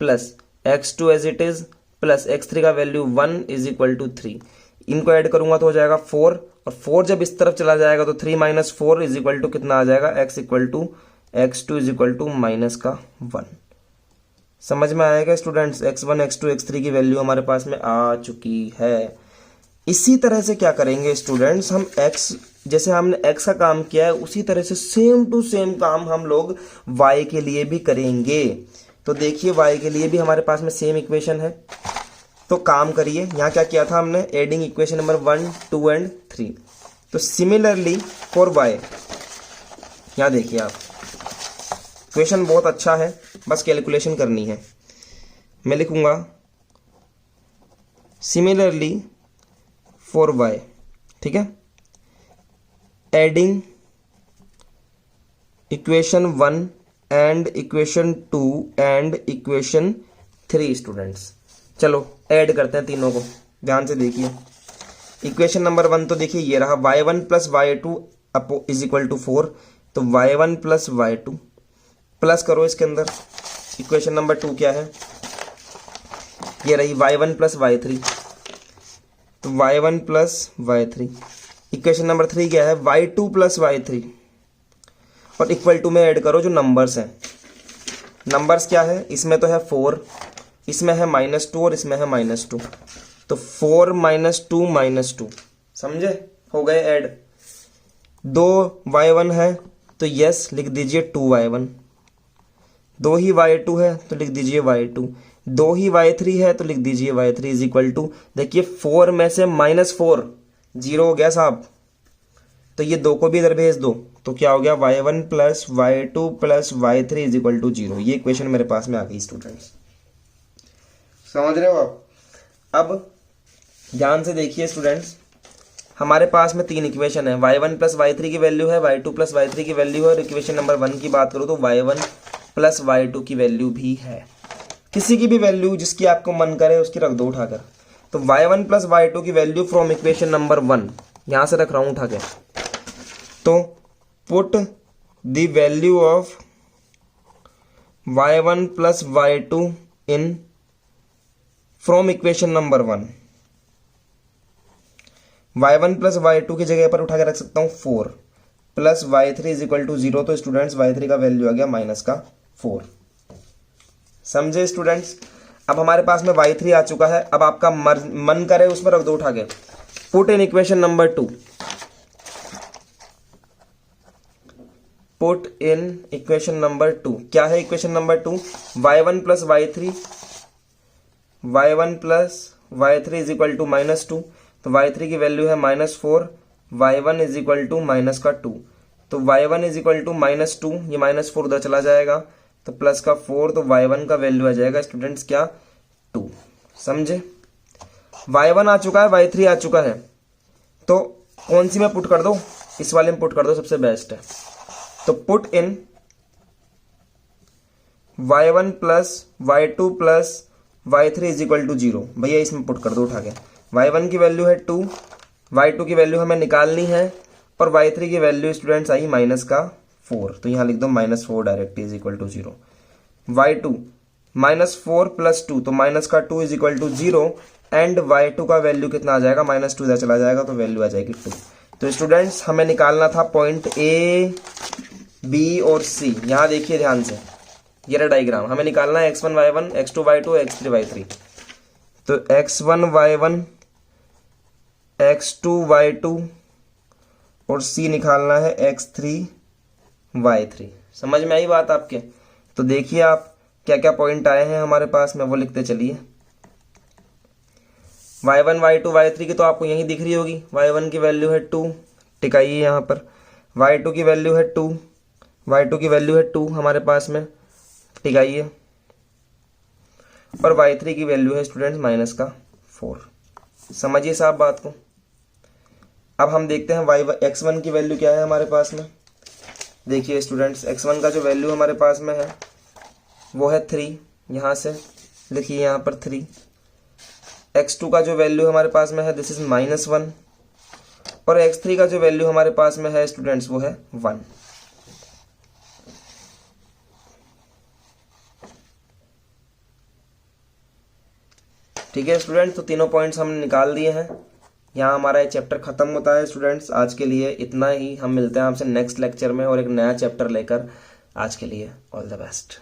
plus x2 as it is plus x3 का वैल्यू 1 इज इक्वल टू 3। इनको ऐड करूंगा तो हो जाएगा 4, और 4 जब इस तरफ चला जाएगा तो 3 माइनस 4 इज इक्वल टू कितना आ जाएगा? x equal to x2 is equal to minus का 1। समझ में आएगा स्टूडेंट्स? x1 x2 x3 की वैल्यू हमारे पास में आ चुकी है। इसी तरह से क्या करेंगे स्टूडेंट्स, हम x, जैसे हमने x का काम किया है उसी तरह से सेम टू सेम काम हम लोग y के लिए भी करेंगे। तो देखिए y के लिए भी हमारे पास में सेम इक्वेशन है, तो काम करिए। यहाँ क्या किया था हमने? Adding equation number 1, 2 and 3। तो सिमिलरली फॉर y, यहाँ देखिए आप, क्वेश्चन बहुत अच्छा है, बस कैलकुलेशन करनी है। मैं लिखूंगा सिमिलरली फॉर y, ठीक है, adding equation 1 and equation 2 and equation 3। Students चलो ऐड करते हैं तीनों को, ध्यान से देखिए। इक्वेशन नंबर 1 तो देखिए ये रहा, y1 plus y2 is equal to 4, तो y1 प्लस y2 प्लस करो इसके अंदर। इक्वेशन नंबर 2 क्या है? ये रही y1 प्लस y3, तो y1 plus y3। Equation number 3 क्या है? y2 प्लस y3, और इक्वल टू में ऐड करो जो नंबर्स हैं। नंबर्स क्या है? इसमें तो है 4, इसमें है -2 और इसमें है -2, तो 4 -2 -2, समझे? हो गए ऐड। 2 y1 है तो यस लिख दीजिए 2y1, 2 ही y2 है तो लिख दीजिए y2, 2 ही y3 है तो लिख दीजिए y3 इज इक्वल टू, देखिए 4 में से -4 0 हो गया साहब, तो ये 2 को भी इधर भेज दो, तो क्या हो गया? y1 plus y2 plus y3 is equal to 0। ये इक्वेशन मेरे पास में आ गई स्टूडेंट्स, समझ रहे हो आप? अब ध्यान से देखिए स्टूडेंट्स, हमारे पास में 3 इक्वेशन है। y1 प्लस y3 की वैल्यू है, y2 प्लस y3 की वैल्यू है, और इक्वेशन नंबर 1 की बात करो तो y1 प्लस y2 की वैल्यू भी है। किसी की भी वैल्यू जिसकी आपको मन करे उसकी रख दो उठाकर। तो y1 प्लस y2 की वैल्यू फ्रॉम इक्वेशन नंबर 1 यहां से रख रहा हूं उठा के। तो put the value of y1 plus y2 in from equation number 1। y1 plus y2 की जगह पर उठा के रख सकता हूं 4 plus y3 is equal to 0, तो स्टूडेंट्स y3 का वैल्यू आ गया -4। समझे स्टूडेंट्स? अब हमारे पास में y3 आ चुका है। अब आपका मन करे उसमें रख दो उठा के। Put in equation number 2, put in equation number 2। क्या है equation number 2? y1 plus y3, y1 plus y3 is equal to -2, तो y3 की वैल्यू है -4, y1 इज इक्वल टू -2, तो y1 इज इक्वल टू -2, ये -4 उधर चला जाएगा तो +4, तो y1 का वैल्यू आ जाएगा स्टूडेंट्स क्या? 2। समझे? y1 आ चुका है, y3 आ चुका है, तो कौन सी में पुट कर दो, इस वाले में पुट कर दो, सबसे बेस्ट है। तो put in y1 plus y2 plus y3 is equal to 0। भैया इसमें पुट कर दो उठा के। y1 की वैल्यू है 2, y2 की वैल्यू हमें निकालनी है, और y3 की वैल्यू स्टूडेंट्स आई माइनस का 4, तो यहाँ लिख दो -4 direct is equal to 0। y2 -4 plus 2, तो माइनस का 2 is equal to 0, and y2 का वैल्यू कितना आ जाएगा, -2 इधर चला जाएगा, तो वैल्यू आ जाएगी 2। तो स्टूडेंट्स हमें निकालना था पॉइंट ए, बी और सी। यहाँ देखिए ध्यान से, ये रहा डायग्राम, हमें निकालना है x1 y1, x2 y2, x3 y3। तो x1 y1, x2 y2 और c निकालना है x3 y3। समझ में आई बात आपके? तो देखिए आप क्या क्या पॉइंट आए हैं हमारे पास में, वो लिखते चलिए। y1 y2 y3 की तो आपको यही दिख रही होगी, y1 की वैल्यू है 2, टिकाइए यहाँ पर, y2 की वैल्यू है 2, y2 की वैल्यू है 2 हमारे पास में, टिकाइए, और y3 की वैल्यू है स्टूडेंट्स माइनस का 4। समझिए साहब बात को। अब हम देखते हैं x1 की वैल्यू क्या है हमारे पास में। देखिए स्टूडेंट्स, x1 का जो वैल्यू हमारे पास में है वो है 3, यहाँ से लिखिए यहाँ पर 3। x2 का जो वैल्यू हमारे पास में है दिस इज -1, और x3 का जो वैल्यू हमारे पास में है स्टूडेंट्स वो है 1। ठीक है स्टूडेंट्स, तो तीनों पॉइंट्स हमने निकाल दिए हैं। यहाँ हमारा ये चैप्टर खत्म होता है स्टूडेंट्स। आज के लिए इतना ही, हम मिलते हैं आपसे नेक्स्ट लेक्चर में और एक नया चैप्टर लेकर। आज के लिए ऑल द बेस्ट।